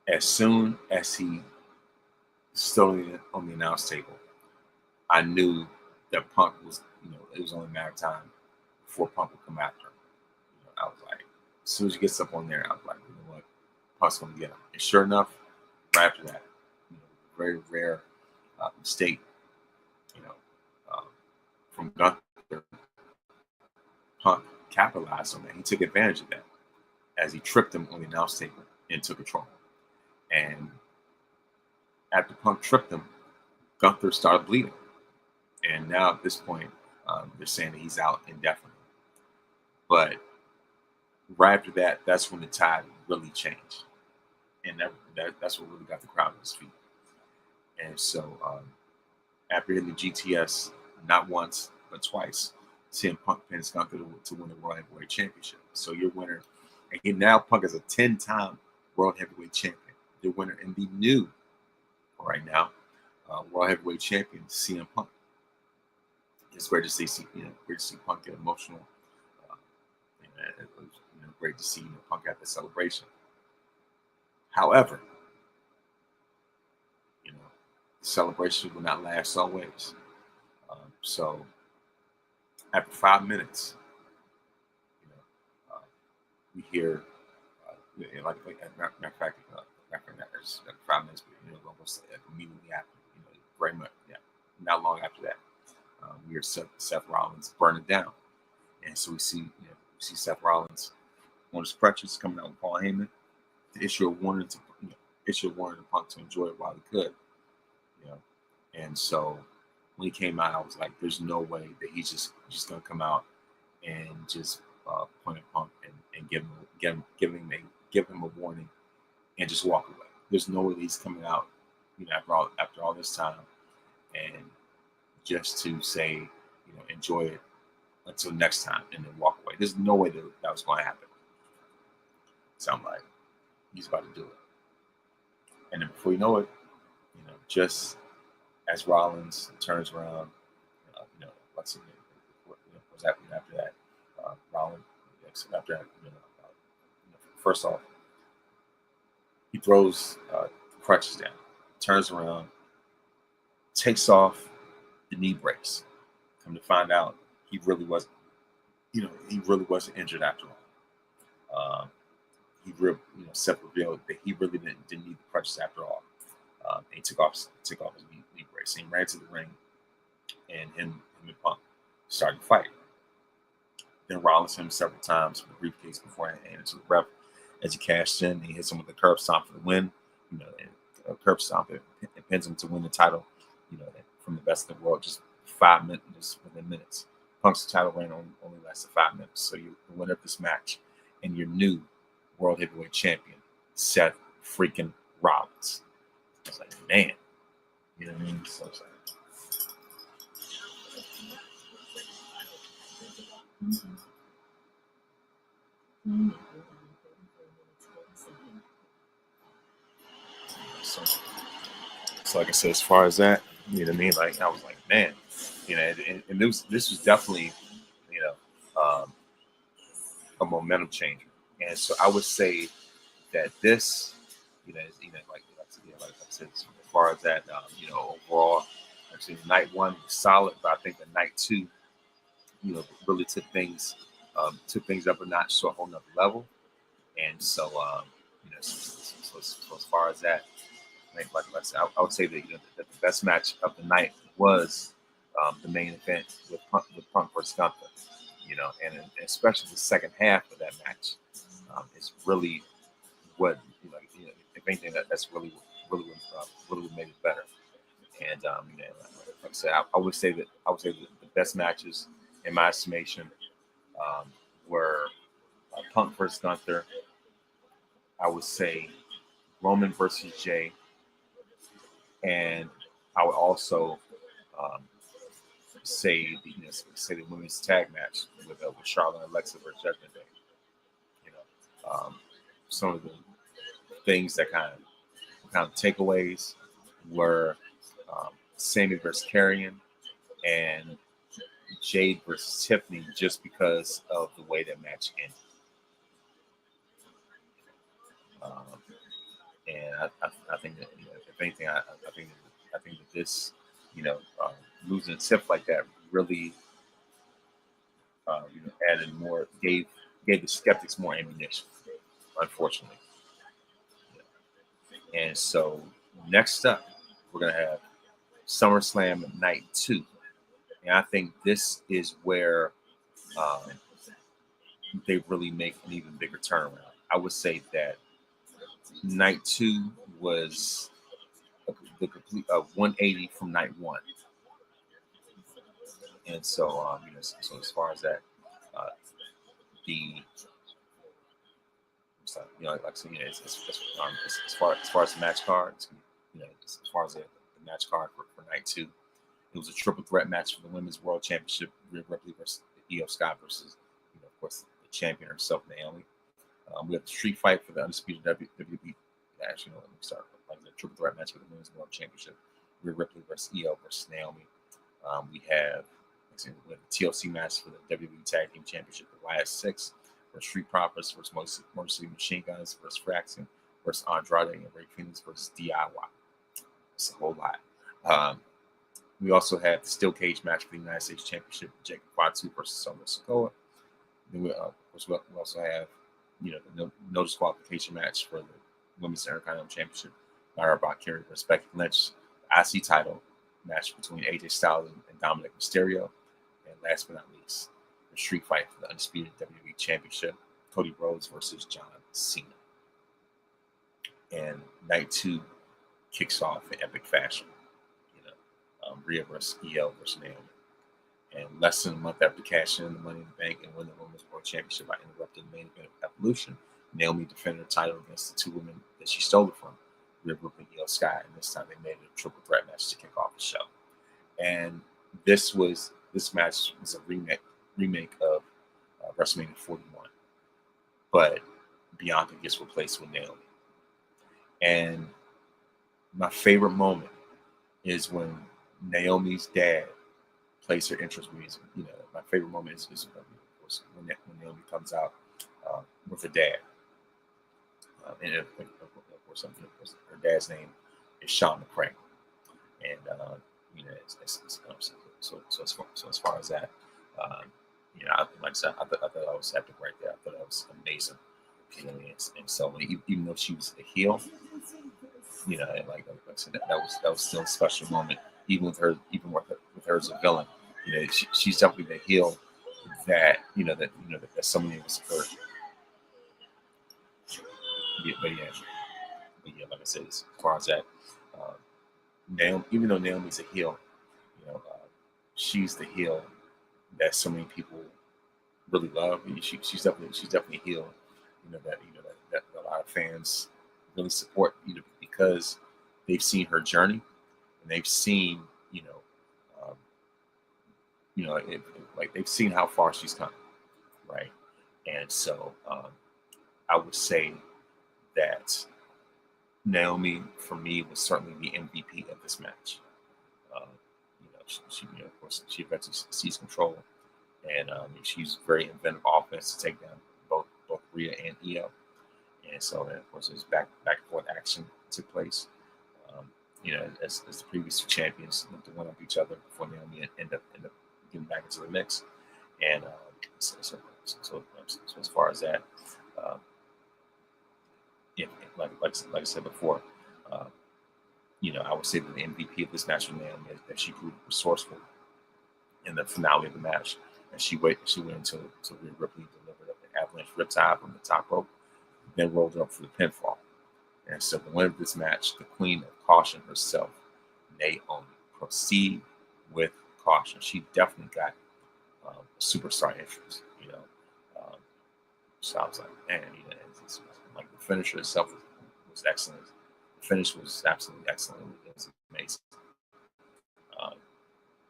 as soon as he stood on the announce table, I knew that Punk was, it was only a matter of time before Punk would come after him. I was like, as soon as he gets up on there, I was like, you know what, Punk's gonna get him. And sure enough, right after that, very rare mistake, um, from Gunther, Punk capitalized on that. He took advantage of that as he tripped him on the announce table and took control. And after Punk tripped him, Gunther started bleeding. And now at this point, they're saying that he's out indefinitely. But right after that, that's when the tide really changed. And that's what really got the crowd on his feet. And so after hitting the GTS not once, but twice, CM Punk pins Gunther to win the World Heavyweight Championship. So your winner, and he now Punk is a 10-time World Heavyweight Champion. The winner and the new, right now, World Heavyweight Champion, CM Punk. It's great to see, great to see Punk get emotional. It was, great to see Punk at the celebration. However, the celebration will not last always. So after 5 minutes, we hear, like matter of fact, after 5 minutes, almost immediately after, very much, not long after that, we hear Seth Rollins burn it down, and so we see Seth Rollins on his crutches coming out with Paul Heyman to issue a warning to Punk to enjoy it while he could, and so when he came out, I was like, "There's no way that he's just gonna come out and just point at Punk and give him a warning and just walk away. There's no way that he's coming out, after all this time, and just to say, enjoy it until next time and then walk away. There's no way that was going to happen." So I'm like, he's about to do it. And then before you know it, just as Rollins turns around, what's happening after that? Rollins, after that, first off, he throws the crutches down, turns around, takes off the knee brace. Come to find out, he really wasn't injured after all. Seth revealed that he really didn't need the crutches after all. He took off his knee brace. He ran to the ring, and him and Punk started fighting. Then Rollins hit him several times with the briefcase before he handed it to the ref. As he cashed in, he hits him with a curb stomp for the win. And a curb stomp it pins him to win the title. From the best in the world, just 5 minutes, just within minutes. Punk's title reign only lasted 5 minutes. So you're the winner of this match, and your new World Heavyweight Champion, Seth freaking Rollins. I was like, man, you know what I mean? So it's like, so like I said, as far as that, you know what I mean? Like, I was like, man, and this was definitely, a momentum changer. And so I would say that this, like I said, as far as that, overall, actually night one was solid, but I think that night two, really took things up a notch to a whole nother level. And so, so as far as that, like I said, I would say that that the best match of the night was the main event with Punk versus Gunther. And especially the second half of that match is really what if anything that's really what made it better. And like I said, I would say that the best matches in my estimation um, were Punk versus Gunther. I would say Roman versus Jay, and I would also um, say the women's tag match with Charlotte and Alexa versus Judgment Day. You know, some of the things that kind of takeaways were Sammy versus Carrion and Jade versus Tiffany, just because of the way that match ended. Um, and I think that if anything, I think that this losing a tip like that really added more gave the skeptics more ammunition, unfortunately. And so next up, we're gonna have SummerSlam Night 2, and I think this is where um, they really make an even bigger turnaround. I would say that Night 2 was the complete 180 from Night 1, and so so as far as that, uh, the so, like I said, as far as the match card, as far as the match card for Night 2, it was a triple threat match for the Women's World Championship: Rhea Ripley versus Io Sky versus, of course, the champion herself, Naomi. We have the street fight for the undisputed WWE. Actually, no, let me start. Like the triple threat match for the Women's World Championship: Rhea Ripley versus Io versus Naomi. We have the TLC match for the WWE Tag Team Championship: the last six versus Street Profits versus Motor City Machine Guns versus Fraxon versus Andrade and Ray Phoenix versus DIY. It's a whole lot. We also have the steel cage match for the United States Championship: Jacob Fatu versus Solo Sikoa. Then we also have, the no disqualification match for the Women's Intercontinental Championship: Myra Valkyrie versus Becky Lynch. IC title match between AJ Styles and Dominic Mysterio. And last but not least, the street fight for the undisputed WWE Championship: Cody Rhodes versus John Cena. And Night 2 kicks off in epic fashion. Rhea versus Io versus Naomi. And less than a month after cashing in the Money in the Bank and winning the Women's World Championship by interrupting the main event of Evolution, Naomi defended her title against the two women that she stole it from, Rhea Ripley and Io Sky. And this time they made it a triple threat match to kick off the show. And this match was a remake of WrestleMania 41, but Bianca gets replaced with Naomi. And my favorite moment is when Naomi's dad plays her entrance music. My favorite moment is when Naomi comes out with her dad. And of course, her dad's name is Sean McCray. And so as far as that, like I said, I thought that was epic right there. I thought that was amazing. And so even though she was a heel, and like I said, that was still a special moment, even with her as a villain. She's definitely the heel that that so many of us have heard. Like I said, as far as that, even though Naomi's a heel, she's the heel that so many people really love. She's definitely a heel, that a lot of fans really support, because they've seen her journey and they've seen, like they've seen how far she's come, right? And so I would say that Naomi, for me, was certainly the MVP of this match. She of course, she eventually seized control, and she's very inventive offense to take down both Rhea and Io. And so, and of course, there's back and forth action took place. Um, as the previous two champions looked to one up each other before Naomi end up getting back into the mix. And so as far as that, um, yeah, like I said before, uh, I would say that the MVP of this match was Naomi, that she proved resourceful in the finale of the match. And she went until Rhea Ripley delivered an avalanche riptide from the top rope, then rolled her up for the pinfall. And so the winner of this match, the queen of caution herself, Naomi, proceed with caution. She definitely got superstar issues, Um, so I was like, man, like the finisher itself was excellent. The finish was absolutely excellent. It was amazing. Um,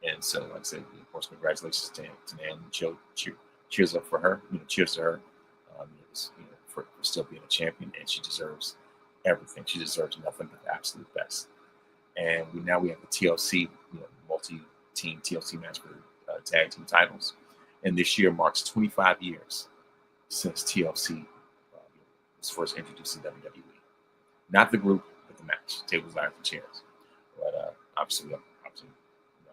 and so, like I said, of course, congratulations to Naomi. Cheers up for her. Cheers to her. For still being a champion, and she deserves everything. She deserves nothing but the absolute best. And we have the TLC, multi-team TLC match for tag team titles. And this year marks 25 years since TLC was first introduced in WWE. Not the group, but the match. Tables, ladders, and chairs. But obviously, I don't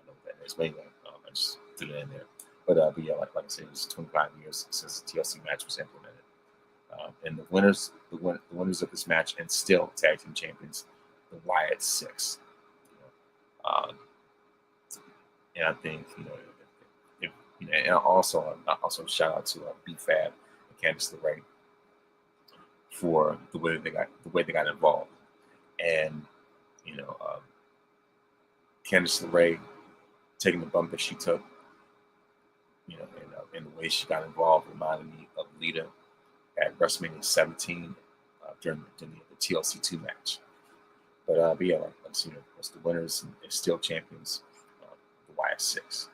know what that is. But anyway, I just threw it in there. But yeah, like I said, it was 25 years since the TLC match was implemented. And the winners of this match and still tag team champions, the Wyatt Six. And I think and also shout out to B-Fab and Candice LeRae for the way they got involved. And Candice LeRae taking the bump that she took, and the way she got involved reminded me of Lita at WrestleMania 17 during the TLC 2 match. But yeah, as the winners and still champions, the Wyatt Six.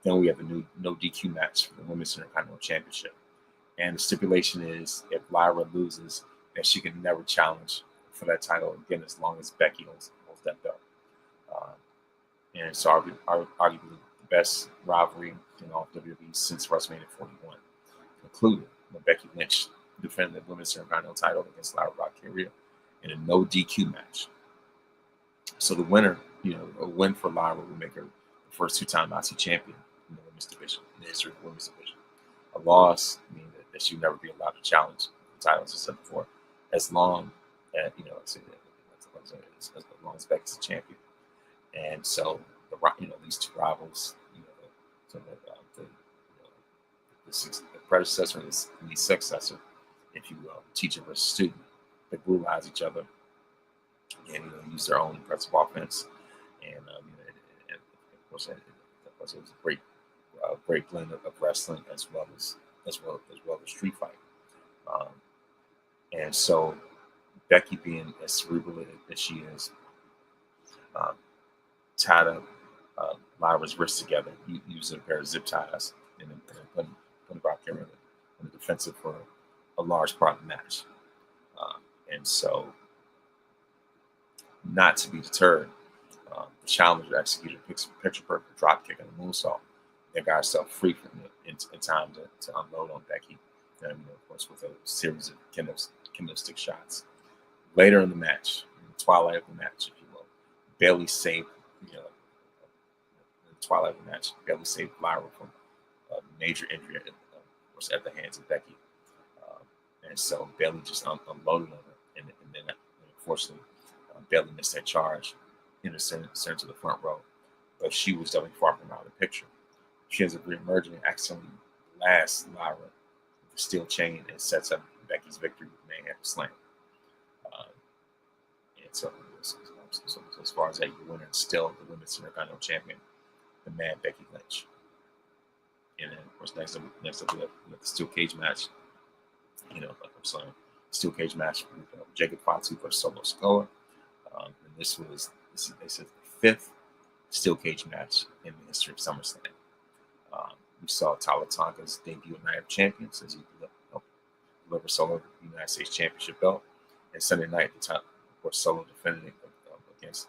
Then we have the new no DQ match for the Women's Intercontinental Championship. And the stipulation is if Lyra loses, then she can never challenge for that title again as long as Becky holds that belt. And it's arguably the best rivalry in all of WWE since WrestleMania 41, including when Becky Lynch defended the Women's Intercontinental title against Lyra Valkyria in a no DQ match. So the winner, a win for Lyra will make her the first two-time IC champion in the women's division, in the history of the women's division. A loss means that she would never be allowed to challenge the titles, as I said before, as long as as Becky's a champion. And so these two rivals, the predecessor and the successor, if you will, teacher versus student, they brutalize each other and use their own impressive offense. And of course, it was a great blend of wrestling as well as street fight. And so Becky, being as cerebral as she is, tied up Lyra's wrists together, using a pair of zip ties, and then putting Valkyria in the defensive for a large part of the match. And so, not to be deterred, the challenger executed a picture-perfect dropkick and a moonsault. Then got herself free from it in time to unload on Becky, and of course with a series of kendo stick shots. Later in the match, in the twilight of the match, if you will, Bayley saved, in the twilight of the match, Bayley saved Lyra from a major injury, of course, at the hands of Becky. And so Bayley just unloaded on her, and then unfortunately, Bayley missed that charge, sent to the front row, but she was definitely far from out of the picture. She ends up reemerging and accidentally blasts Lyra with a steel chain and sets up Becky's victory with a manhandle slam. And so as far as that, the winner is still the Women's Intercontinental Champion, the man Becky Lynch. And then, of course, next up we have the steel cage match. Like I'm saying, steel cage match with Jacob Fatu versus Solo Sikoa. And this is the fifth steel cage match in the history of SummerSlam. We saw Tala Tonka's debut at Night of Champions as he delivered Solo the United States Championship belt. And Sunday night at the time, of course, Solo defended it against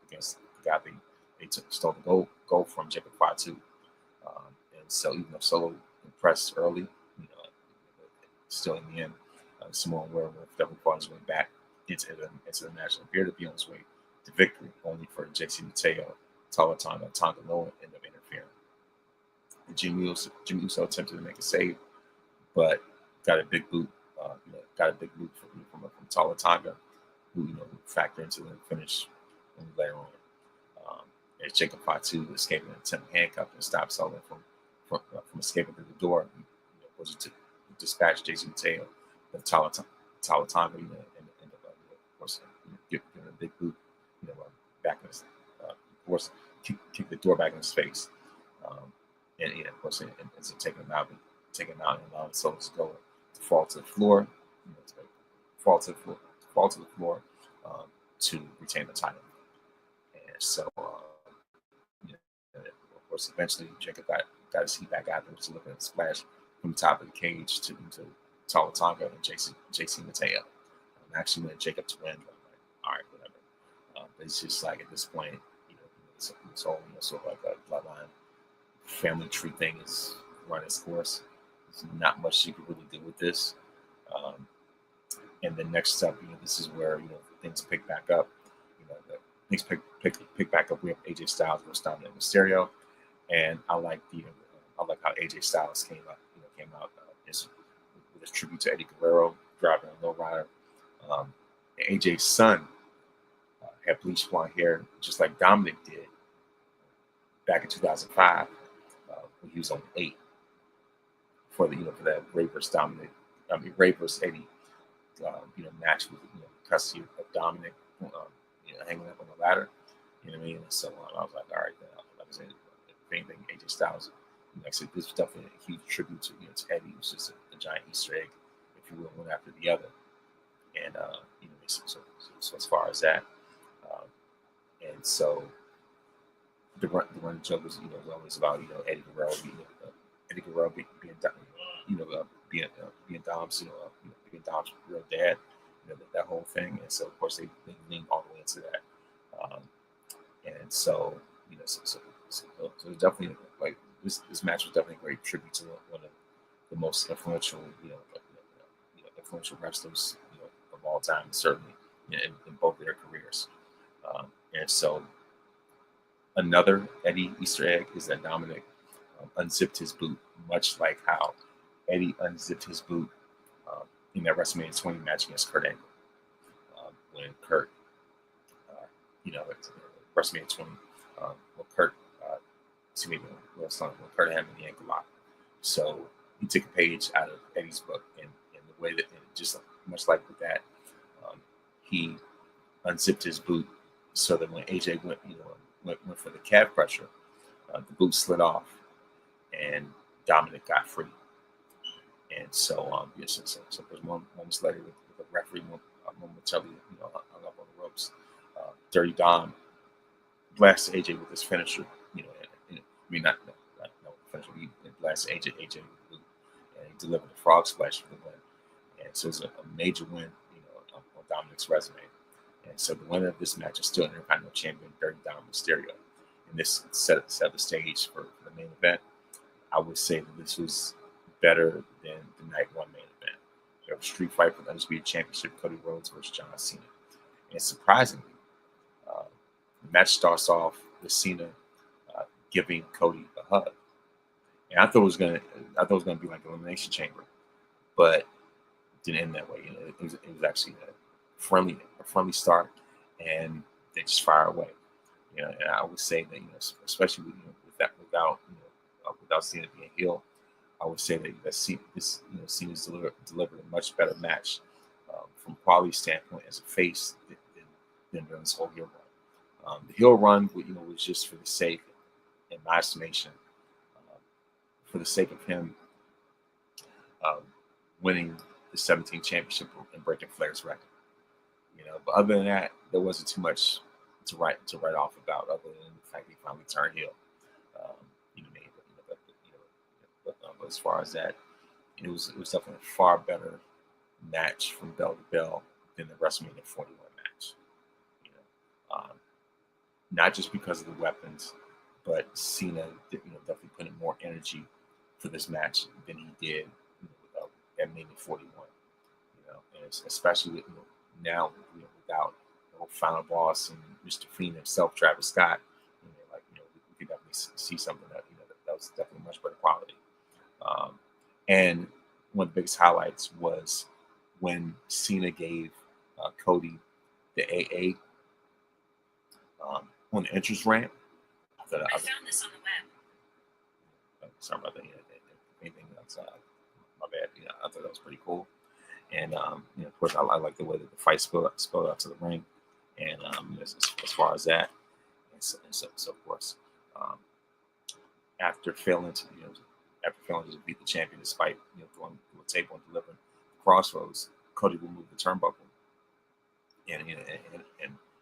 the guy they stole the gold from, Jacob Fatu. And so even though Solo impressed early, still in the end, Samoan Werewolf definitely fought his way back into the match, appeared to be on his way to victory, only for JC Mateo, Talatanga, Tonga Loa end up interfering. And Jimmy Uso attempted to make a save, but got a big boot. Got a big boot from Talatanga, who factored into the finish later on. As Jacob Fatu escaping an attempt handcuff and stopped Sullivan from escaping through the door, was to dispatch Jason Mateo, but Talatanga, and of course, giving a big boot, back in his, of course, kick the door back in his face, and of course, and so taking him out and allowing Sullivan to go to fall to the floor, to retain the title. And so, of course, eventually Jacob got his seat back out there to look at the splash from the top of the cage to Talatanga and JC Mateo. Actually wanted Jacob to win, but I'm like, all right, whatever. But it's just like at this point, it's all sort of like a bloodline family tree thing is run its course. There's not much you can really do with this. And then next up, this is where things pick back up. Things pick back up. We have AJ Styles versus Dominic Mysterio, and I like how AJ Styles came out with a tribute to Eddie Guerrero driving a lowrider. AJ's son had bleached blonde hair just like Dominic did back in 2005 when he was on 8 for that Ray versus Eddie match with custody of Dominic hanging up on the ladder. You know what I mean? So I was like, all right, like I said, if anything, AJ Styles, like I said, this was definitely a huge tribute to Eddie. It was just a giant Easter egg, if you will, one after the other. And so as far as that, and so the running joke was always about Eddie Guerrero being Dom's being Dom's real dad, that whole thing. And so of course they leaned all the way into that, and so so definitely like this match was definitely a great tribute to one of the most influential influential wrestlers of all time, certainly in both their careers. And so another Eddie Easter egg is that Dominic unzipped his boot, much like how Eddie unzipped his boot in that WrestleMania 20 match against Kurt Angle. When Kurt, WrestleMania 20, when Kurt, when Kurt had the ankle lock. So he took a page out of Eddie's book, and the way that, just much like with that, he unzipped his boot so that when AJ went for the calf crusher, the boot slid off, and Dominic got free. And so, so there's moments later with the referee momentarily, hung up on the ropes. Dirty Dom blasted AJ with his finisher. Not finisher. He blasted AJ with the boot, and he delivered the frog splash for the win. And so it's a major win, on Dominic's resume. And so the winner of this match is still Intercontinental Champion Dirty Dom Mysterio. And this set the stage for the main event. I would say that this was better than the night one main event. There was a street fight for the Undisputed Championship, Cody Rhodes versus John Cena. And surprisingly, the match starts off with Cena giving Cody a hug. And I thought it was gonna be like an Elimination Chamber, but it didn't end that way. It was actually a friendly start, and they just fire away. And I would say that especially without Cena being heel, I would say that Cena's delivered a much better match from quality standpoint as a face than during this whole heel run. The heel run, was just for the sake, in my estimation, for the sake of him winning the 17th championship and breaking Flair's record. But other than that, there wasn't too much to write off about, other than the fact that he finally turned heel. But as far as that, it was definitely a far better match from bell to bell than the WrestleMania 41 match. Not just because of the weapons, but Cena, definitely put in more energy for this match than he did at Mania 41. and especially now, without final boss and Mr. Fiend himself, Travis Scott, we could definitely see something that was definitely much better quality. And one of the biggest highlights was when Cena gave Cody the AA on the entrance ramp. I found this on the web. Sorry about that. Anything outside. My bad. I thought that was pretty cool. And of course, I like the way that the fight spilled out to the ring. And as far as that, and so of course, after failing to beat the champion despite throwing a table and delivering crossroads, Cody will move the turnbuckle and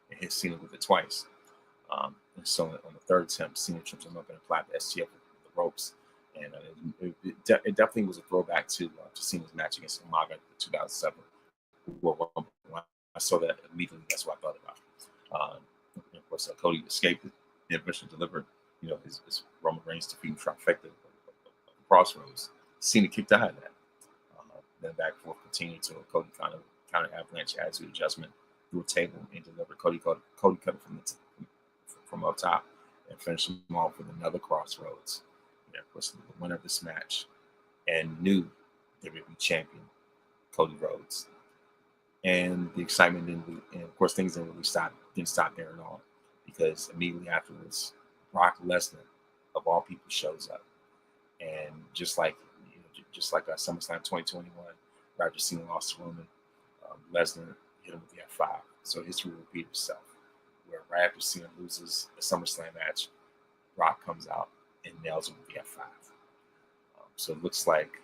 hit Cena with it twice. And so on the third attempt, Cena trips him up and applied the STF with the ropes. And it definitely was a throwback to Cena's match against Umaga in 2007. When I saw that immediately, that's what I thought about. And of course, Cody escaped it and eventually delivered, his Roman Reigns defeat trifecta of Crossroads. Cena kicked out of that. Then back and forth continued until Cody kind of counter avalanche attitude adjustment through a table and delivered. Cody cut it from up top and finished him off with another Crossroads. And of course, the winner of this match and new WWE champion, Cody Rhodes. And the excitement and of course things didn't stop there at all, because immediately afterwards, Brock Lesnar, of all people, shows up, and just like SummerSlam 2021, after Cena lost to Roman, Lesnar hit him with the F5. So history will repeat itself, where right after Cena loses the SummerSlam match, Brock comes out and nails him with the F5. So it looks like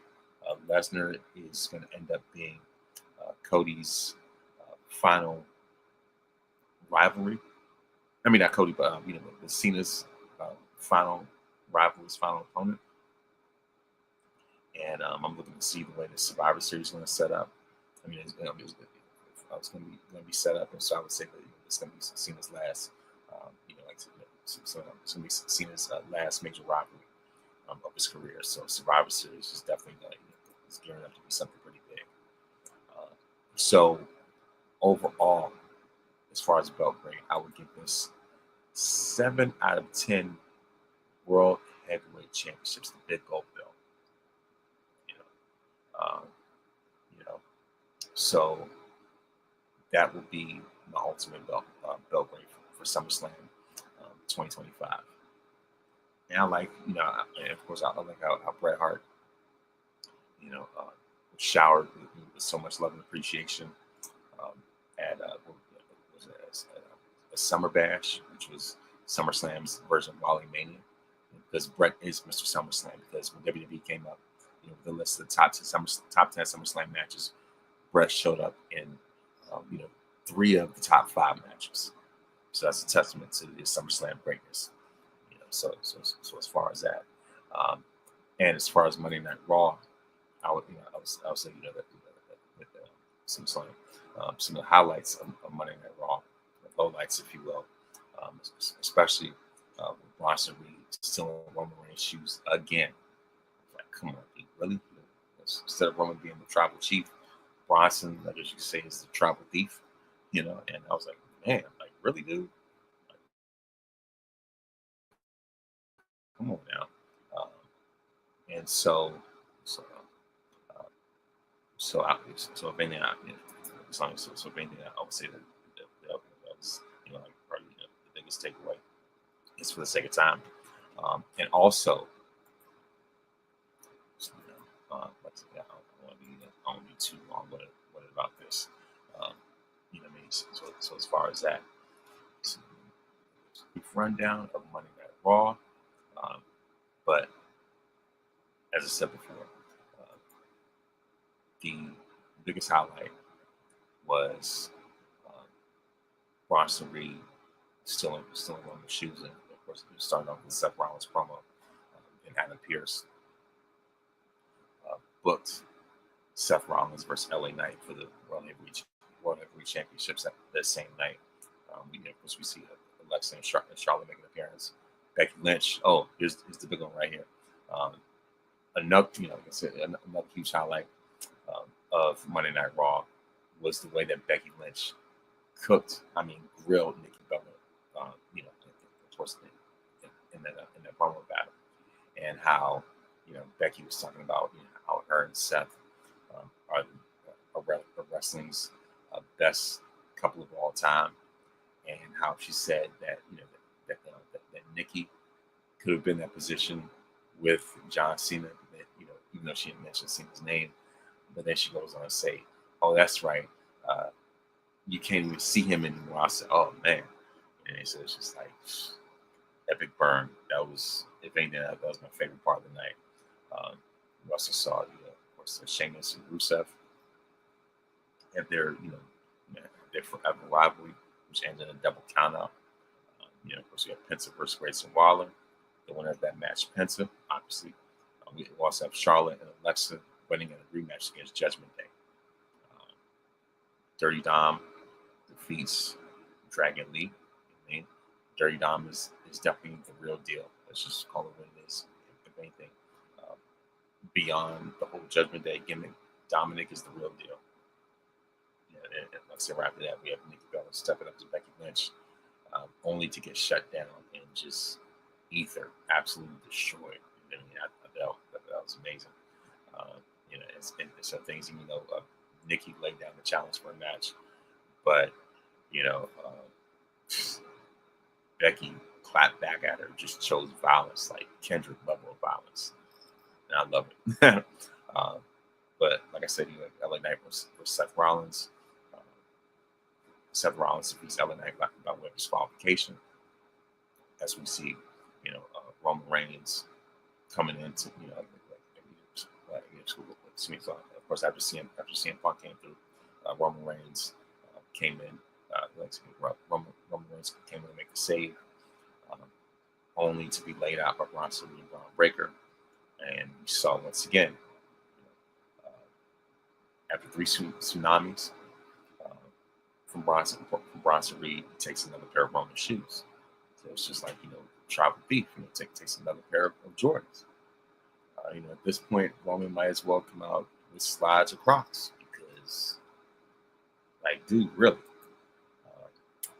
Lesnar is going to end up being Cody's final rivalry. I mean, not Cody, but Cena's final rival, his final opponent. And I'm looking to see the way the Survivor Series is going to set up. I mean, it's going to be set up, and so I would say that it's going to be Cena's last, so it's going to be Cena's last major rivalry of his career. So Survivor Series is definitely is gearing up to be something pretty big. So overall, as far as belt grade, I would give this 7 out of 10 World Heavyweight Championships, the big gold belt. So that would be my ultimate belt grade for SummerSlam 2025. And I like, and of course, I like how Bret Hart, showered with so much love and appreciation at a Summer Bash, which was SummerSlam's version of Wally Mania, because Bret is Mr. SummerSlam. Because when WWE came up, with the list of the top 10 SummerSlam matches, Bret showed up in 3 of the top 5 matches. So that's a testament to his SummerSlam greatness. So as far as that, and as far as Monday Night Raw, I would say that SummerSlam, some of the highlights of Monday Night Raw, the lowlights, if you will, especially with Bronson Reed stealing Roman Reigns' shoes again. Like, come on, dude, really? Instead of Roman being the tribal chief, Bronson, I guess you could say, is the tribal thief. And I was like, man, like, really, dude? Like, come on now. And so if anything, I would say that was, like, probably the biggest takeaway. Is for the sake of time, and also, I don't want to be too long with it about this. What I mean? So as far as that, brief rundown of Monday Night Raw, but as I said before, the biggest highlight was Bronson Reed stealing Roman's shoes, and of course, he started off with Seth Rollins promo, and Adam Pearce booked Seth Rollins versus LA Knight for the World Heavyweight Championships that same night. Of course, we see Alexa and Charlotte make an appearance. Becky Lynch. Oh, here's the big one right here. Another, like I said, another huge highlight of Monday Night Raw was the way that Becky Lynch grilled Nikki Bella, of course, in that promo battle, and how Becky was talking about how her and Seth are wrestling's best couple of all time, and how she said that that Nikki could have been in that position with John Cena, that, even though she didn't mention Cena's name, but then she goes on to say, "Oh, that's right. You can't even see him anymore." I said, "Oh man," and so it's just like epic burn. That was, if anything, that was my favorite part of the night. We also saw, of course, Sheamus and Rusev have their forever rivalry, which ended in a double countout. Of course, we have Penta versus Grayson Waller. The winner of that match, Penta, obviously. We also have Charlotte and Alexa winning in a rematch against Judgment Day. Dirty Dom defeats Dragon Lee. Dirty Dom is definitely the real deal. Let's just call it what it is. If anything, beyond the whole Judgment Day gimmick, Dominic is the real deal. And like I said, right after that, we have Nikki Bella stepping up to Becky Lynch, only to get shut down and just ether, absolutely destroyed. I mean, that was amazing. And some things, even though Nikki laid down the challenge for a match, but Becky clapped back at her, just chose violence, like Kendrick level of violence, and I love it. But like I said, LA Knight was Seth Rollins. Seth Rollins defeats LA Knight by way of disqualification, as we see, Roman Reigns coming into, of course, after CM Punk came through, Roman Reigns came in. Roman Reigns came in to make the save, only to be laid out by Bronson and Braun Breaker. And we saw once again, after 3 tsunamis from Bronson Reed, he takes another pair of Roman shoes. So it's just like, tribal beef, takes another pair of Jordans. At this point, Roman might as well come out with slides or Crocs, because, like, dude, really.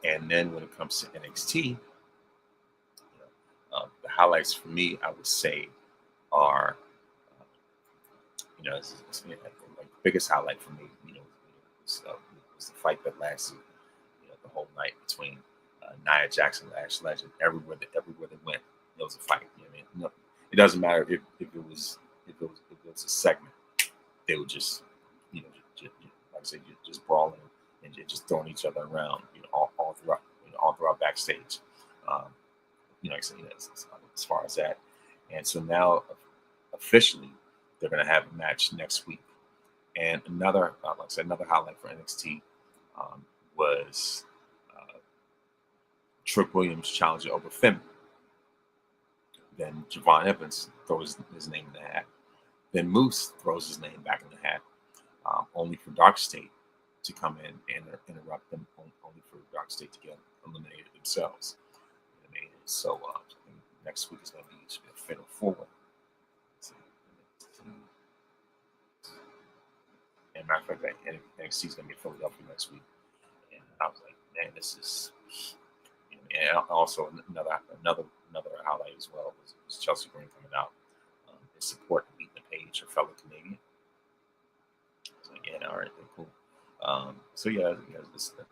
And then when it comes to NXT, the highlights for me, I would say, are, like the biggest highlight for me, was the fight that lasted, the whole night between Nia Jax and Lash Legend. Everywhere they went, there was a fight. It doesn't matter if it was a segment. They would just, like I said, just brawling and just throwing each other around, all throughout backstage. Like I said, as far as that. And so now, officially, they're going to have a match next week. And another highlight for NXT was Trick Williams challenging over Finn. Then Javon Evans throws his name in the hat. Then Moose throws his name back in the hat, only for Dark State to come in and interrupt them, only for Dark State to get eliminated themselves. So next week is going to be a fatal 4. And matter of fact, NXT is going to be in Philadelphia next week. And I was like, man, this is. And also another highlight as well was Chelsea Green coming out in support of Ethan Page, her fellow Canadian. So yeah, all right, cool. So yeah, that's what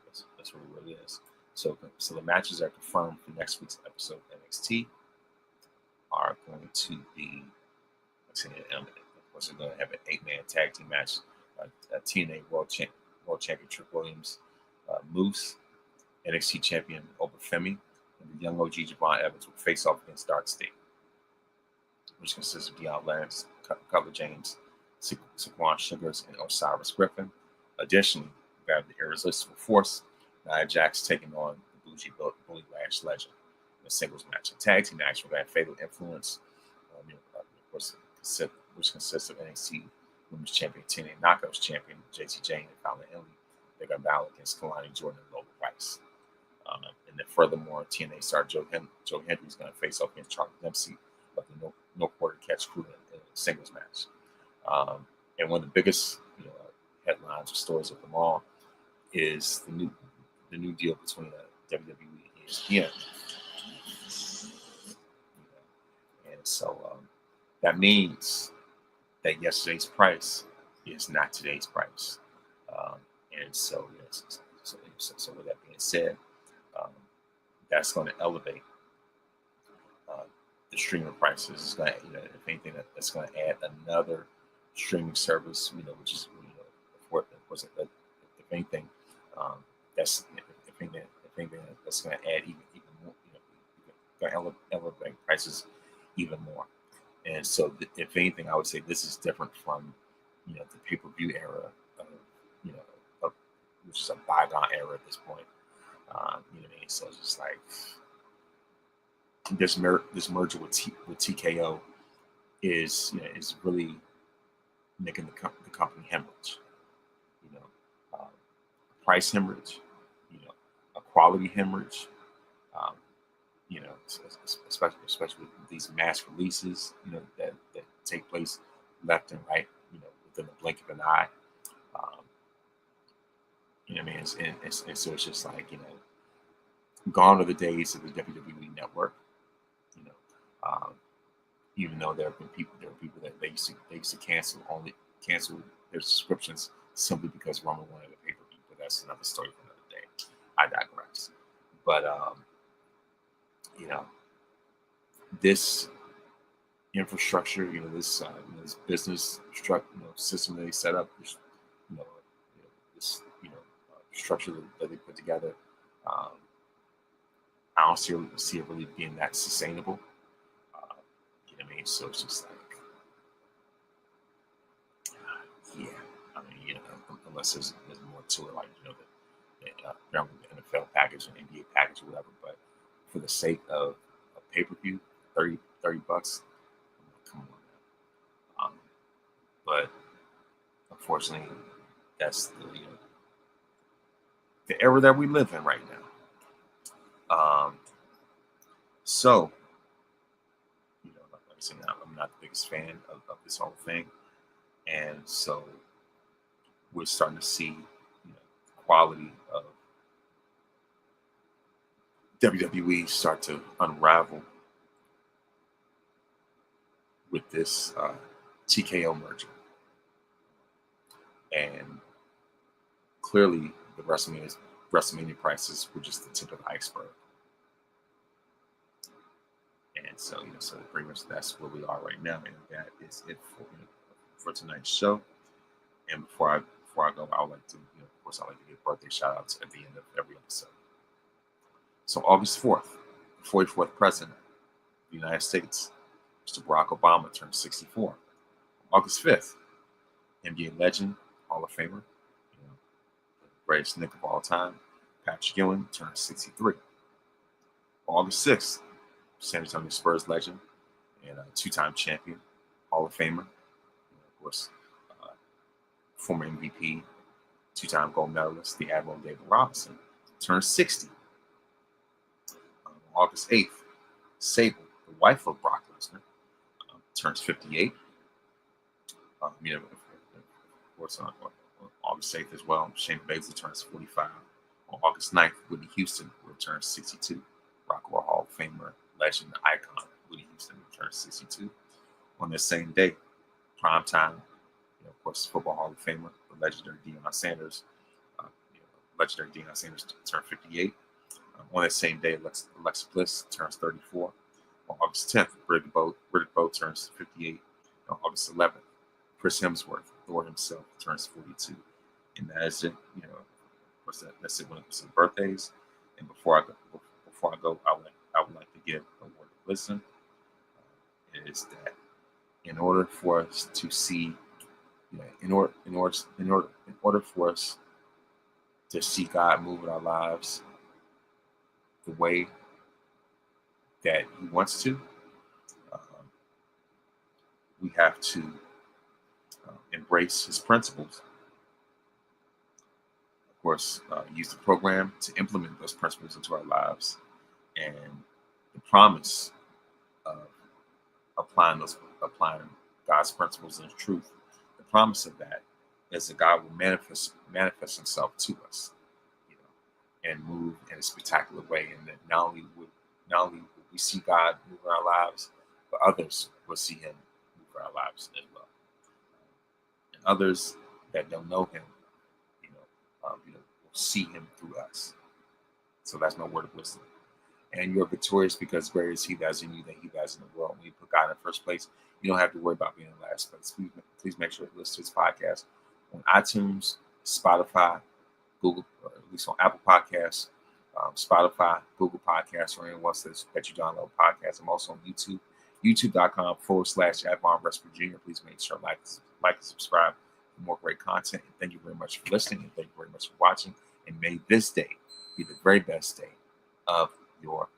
it really is. So the matches are confirmed for next week's episode of NXT are going to be, of course, we're going to have an 8-man tag team match. TNA World Champion Trick Williams, Moose, NXT Champion Obafemi, and the young OG Javon Evans will face off against Dark State, which consists of Deion Lance, Cutler James, Saquon Sugars, and Osiris Griffin. Additionally, we have the Irresistible Force, Nia Jax taking on the Bougie Bully Lash Legend in a singles match. A tag team match will have Fatal Influence, of course, which consists of NXT Women's Champion, TNA Knockouts Champion, JT Jane, and Fallon Henley. They're going to battle against Kalani Jordan and Logan Rice. And then furthermore, TNA star Joe Hendry is going to face off against Charlie Dempsey of the No Quarter Catch Crew in a singles match. And one of the biggest headlines or stories of them all is the new deal between WWE and ESPN. And so that means that yesterday's price is not today's price. And so, yes, so with that being said, that's going to elevate the streaming prices. It's going to, if anything, that's going to add another streaming service, which is, of course, if anything, that's if anything, that's going to add even more, going to elevate prices even more. And so, if anything, I would say this is different from, the pay-per-view era, of, which is a bygone era at this point. You know what I mean? So it's just like this merger with TKO is really making the company hemorrhage. Price hemorrhage, a quality hemorrhage. Um, especially with these mass releases, that take place left and right, within the blink of an eye. You know what I mean? And so it's just like, gone are the days of the WWE network. You know, even though there are people that they used to cancel their subscriptions simply because Roman wanted a pay-per-view. But that's another story for another day. I digress. But this infrastructure, this business system that they set up, this structure that they put together, I don't see it really being that sustainable. You know what I mean? So it's just like, yeah. I mean, unless there's more to it, like the NFL package and NBA package or whatever. But for the sake of a pay-per-view, $30, come on. But unfortunately, that's the era that we live in right now. So, like I said, I'm not the biggest fan of this whole thing, and so we're starting to see quality of WWE start to unravel with this TKO merger, and clearly the WrestleMania prices were just the tip of the iceberg. And so, so pretty much that's where we are right now, and that is it for tonight's show. And before I go, I would like to, of course, I like to give birthday shout outs at the end of every episode. So August 4th, the 44th president of the United States, Mr. Barack Obama, turned 64. August 5th, NBA legend, Hall of Famer, the greatest Knick of all time, Patrick Ewing, turned 63. August 6th, San Antonio Spurs legend and a two-time champion, Hall of Famer, of course, former MVP, two-time gold medalist, the Admiral David Robinson, turned 60. August 8th, Sable, the wife of Brock Lesnar, turns 58. Of course, on August 8th as well, Shayna Baszler turns 45. On August 9th, Whitney Houston returns 62. Rock and Roll Hall of Famer, legend, icon, Whitney Houston returns 62. On this same day, prime time, of course, Football Hall of Famer, the legendary Deion Sanders, turned 58. On that same day, Alexa Bliss turns 34. On August 10th, Riddick Bowe turns 58. On August 11th, Chris Hemsworth, Thor himself, turns 42. And that is it. Of course, that's it when it comes to birthdays. And before I go, I would like to give a word of wisdom. Is that in order for us to see, in order for us to see God move in our lives the way that He wants to, we have to embrace His principles. Of course, use the program to implement those principles into our lives, and the promise of applying God's principles and truth. The promise of that is that God will manifest Himself to us. and move in a spectacular way. And that not only would we see God move in our lives, but others will see Him move in our lives as well. And others that don't know Him, will see Him through us. So that's my word of wisdom. And you're victorious because greater is He that's in you than he that's in the world. When you put God in first place, you don't have to worry about being in last place. Please make sure to listen to this podcast on iTunes, Spotify, Google, or at least on Apple Podcasts, Spotify, Google Podcasts, or anyone else that you download podcasts. I'm also on YouTube, youtube.com/@Von Virginia. Please make sure like and subscribe for more great content. And thank you very much for listening. And thank you very much for watching. And may this day be the very best day of your